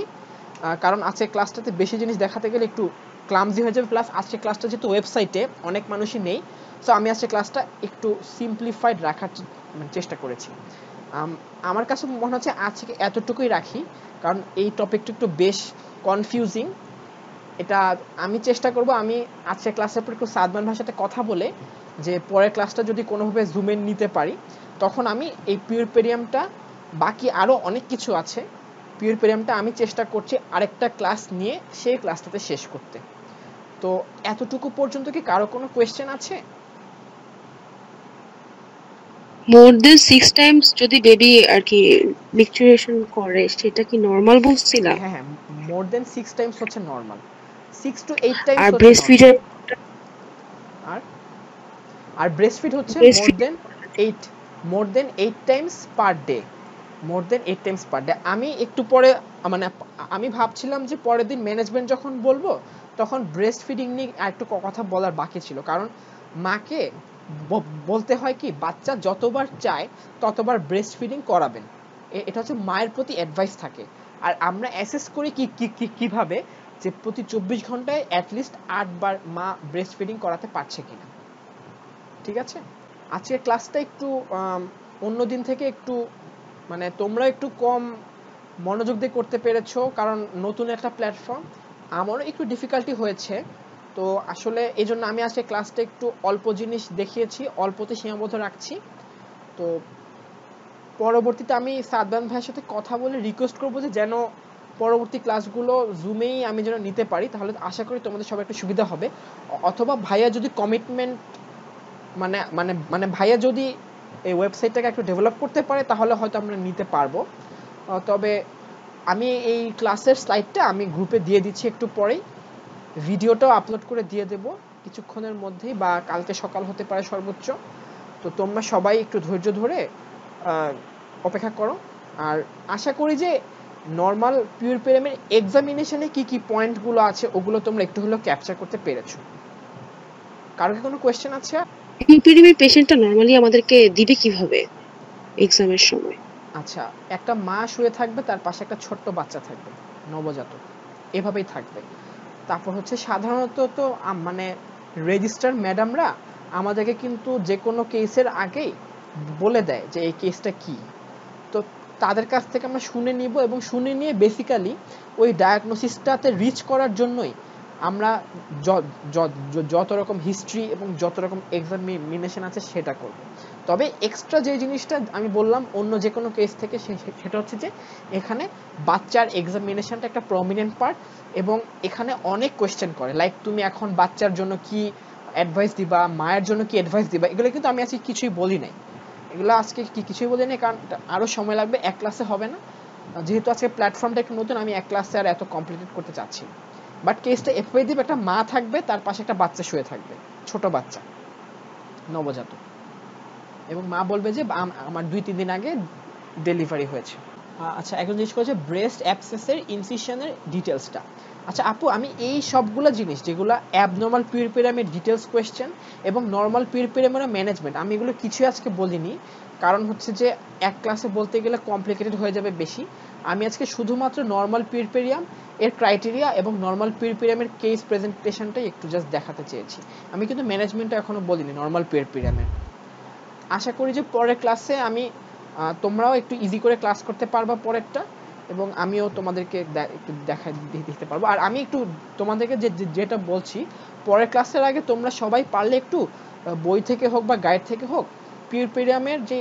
Speaker 1: কারণ আজকে ক্লাসটাতে বেশি জিনিস দেখাতে গেলে একটু ক্লামজি হয়ে যাবে, প্লাস আজকে ক্লাসটা যেহেতু ওয়েবসাইটে অনেক মানুষই নেই, সো আমি আজকে ক্লাসটা একটু সিম্পলিফাইড রাখার চেষ্টা করেছি। আমার কাছে মনে হচ্ছে আজকে এতটুকুই রাখি, কারণ এই টপিকটা একটু বেশ কনফিউজিং। এটা আমি চেষ্টা করব, আমি আজকে ক্লাসের পর একটু সাদমান ভাষাতে কথা বলে যে পরের ক্লাসটা যদি কোনোভাবে জুমে নিতে পারি, তখন আমি এই পুয়েরপেরিয়ামটা, বাকি আরও অনেক কিছু আছে, পুয়েরপেরিয়ামটা আমি চেষ্টা করছি আরেকটা ক্লাস নিয়ে সেই ক্লাসটাতে শেষ করতে। তো এতটুকু পর্যন্ত কি কারো কোনো কোয়েশ্চেন আছে?
Speaker 3: মোর দেন 6 টাইমস যদি বেবি আর কি মিকচুরেশন করে সেটা কি নরমাল বলছিলা?
Speaker 1: হ্যাঁ হ্যাঁ, মোর দেন 6 টাইমস হচ্ছে নরমাল, 6 to 8 টাইমস
Speaker 3: আর
Speaker 1: হচ্ছে
Speaker 3: ব্রেস্ট ফিডার
Speaker 1: আর আর ব্রেস্ট ফিড হচ্ছে মোর দেন 8 টাইমস পার ডে, মোর দেন 8 টাইমস পার ডে। আমি একটু পরে, মানে আমি ভাবছিলাম যে পরের দিন ম্যানেজমেন্ট যখন বলবো তখন ব্রেস্ট ফিডিং নিয়ে একটু কথা বলার বাকি ছিল, কারণ মাকে বলতে হয় কি, বাচ্চা যতবার চায় ততবার ব্রেস্ট ফিডিং করাবেন, এটা হচ্ছে মায়ের প্রতি অ্যাডভাইস থাকে। আর আমরা অ্যাসেস করি কিভাবে, যে প্রতি 24 ঘন্টায় অ্যাটলিস্ট 8 বার মা ব্রেস্ট ফিডিং করাতে পারছে কিনা। ঠিক আছে, আজকের ক্লাসটা একটু অন্য দিন থেকে একটু, মানে তোমরা একটু কম মনোযোগ দিয়ে করতে পেরেছো, কারণ নতুন একটা প্ল্যাটফর্ম, আমারও একটু ডিফিকাল্টি হয়েছে। তো আসলে এই জন্য আমি আজকে ক্লাসটা একটু অল্প জিনিস দেখিয়েছি, অল্পতে সীমাবদ্ধ রাখছি। তো পরবর্তীতে আমি সাদমান ভাইয়ের সাথে কথা বলে রিকোয়েস্ট করবো যে যেন পরবর্তী ক্লাসগুলো জুমেই আমি যেন নিতে পারি, তাহলে আশা করি তোমাদের সবার একটু সুবিধা হবে। অথবা ভাইয়া যদি কমিটমেন্ট, মানে মানে মানে ভাইয়া যদি এই ওয়েবসাইটটাকে একটু ডেভেলপ করতে পারে তাহলে হয়তো আমরা নিতে পারবো। তবে আমি এই ক্লাসের স্লাইডটা আমি গ্রুপে দিয়ে দিচ্ছি একটু পরেই, ভিডিওটাও আপলোড করে দিয়ে দেব কিছুক্ষণের মধ্যেই, বা কালকে সকাল হতে পারে সর্বোচ্চ। তো তোমরা সবাই একটু ধৈর্য ধরে অপেক্ষা করো। আর আশা করি যে নর্মাল পুয়েরপেরিয়ামের এক্সামিনেশনে কি কি পয়েন্টগুলো আছে ওগুলো তোমরা একটু হলেও ক্যাপচার করতে পেরেছো। কারো কি কোনো কোয়েশ্চেন আছে?
Speaker 3: পুয়েরপেরিয়ামের পেশেন্টটা নরমালি আমাদেরকে দিবে কিভাবে এক্সামের সময়?
Speaker 1: আচ্ছা, একটা মা শুয়ে থাকবে, তার পাশে একটা ছোট্ট বাচ্চা থাকবে, নবজাতক, এভাবেই থাকবে। তারপর হচ্ছে সাধারণত তো মানে রেজিস্ট্রার ম্যাডামরা আমাদেরকে কিন্তু যে কোনো কেসের আগেই বলে দেয় যে এই কেসটা কি, তো তাদের কাছ থেকে আমরা শুনে নিব এবং শুনে নিয়ে বেসিক্যালি ওই ডায়াগনোসিসটাতে রিচ করার জন্যই আমরা যত রকম হিস্ট্রি এবং যত রকম এক্সামিনেশন আছে সেটা করব। তবে এক্সট্রা যে জিনিসটা আমি বললাম অন্য যে কোনো কেস থেকে সেটা হচ্ছে যে এখানে বাচ্চার এক্সামিনেশনটা একটা প্রমিনেন্ট পার্ট এবং এখানে অনেক কোয়েশ্চেন করে, লাইক তুমি এখন বাচ্চার জন্য কি অ্যাডভাইস দিবা, মায়ের জন্য কি অ্যাডভাইস দিবা, এগুলো কিন্তু আমি আজকে কিছুই বলি নাই, এগুলো আজকে কিছুই বলি নাই কারণ আরও সময় লাগবে, এক ক্লাসে হবে না, যেহেতু আজকে প্ল্যাটফর্মটা একটু নতুন আমি এক ক্লাসে আর এত কমপ্লিট করতে চাচ্ছি। বাট কেসটা এফওয়াই দিবে, একটা মা থাকবে তার পাশে একটা বাচ্চা শুয়ে থাকবে, ছোট বাচ্চা নবজাতক, এবং মা বলবে যে আমার 2-3 দিন আগে ডেলিভারি হয়েছে। আচ্ছা, একজন জিজ্ঞেস করেছে ব্রেস্ট অ্যাবসেসের ইনসিশনের ডিটেলসটা। আচ্ছা আপু, আমি এই সবগুলো জিনিস যেগুলো অ্যাবনর্মাল পিউরপেরিয়ামের ডিটেলস কোয়েশ্চেন এবং নর্মাল পিউরপেরিয়ামের ম্যানেজমেন্ট, আমি এগুলো কিছুই আজকে বলিনি, কারণ হচ্ছে যে এক ক্লাসে বলতে গেলে কমপ্লিকেটেড হয়ে যাবে বেশি। আমি আজকে শুধুমাত্র নর্মাল পিউরপেরিয়াম এর ক্রাইটেরিয়া এবং নর্মাল পিউরপেরিয়ামের কেস প্রেজেন্টেশনটাই একটু জাস্ট দেখাতে চেয়েছি, আমি কিন্তু ম্যানেজমেন্টটা এখনো বলিনি নর্মাল পিউরপেরিয়ামের। আশা করি যে পরের ক্লাসে আমি তোমরাও একটু ইজি করে ক্লাস করতে পারবা পরেরটা, এবং আমিও তোমাদেরকে একটু দেখা দিতে পারবো। আর আমি একটু তোমাদেরকে যেটা বলছি, পরের ক্লাসের আগে তোমরা সবাই পারলে একটু বই থেকে হোক বা গাইড থেকে হোক পিউরপেরিয়ামের যে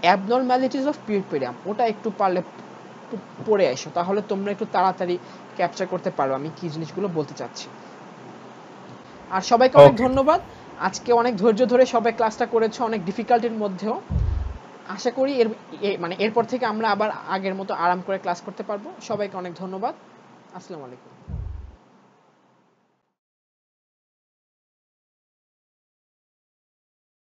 Speaker 1: অ্যাবনর্ম্যালিটিস অফ পিউরপেরিয়াম ওটা একটু পারলে পড়ে আসো, তাহলে তোমরা একটু তাড়াতাড়ি ক্যাপচার করতে পারো আমি কি জিনিসগুলো বলতে চাচ্ছি। আর সবাইকে অনেক ধন্যবাদ, আজকে অনেক ধৈর্য ধরে সবাই ক্লাসটা করেছো অনেক ডিফিকাল্টির মধ্যেও। আশা করি মানে এরপর থেকে আমরা আবার আগের মতো আরাম করে ক্লাস করতে পারবো। সবাইকে অনেক ধন্যবাদ, আসসালামু আলাইকুম।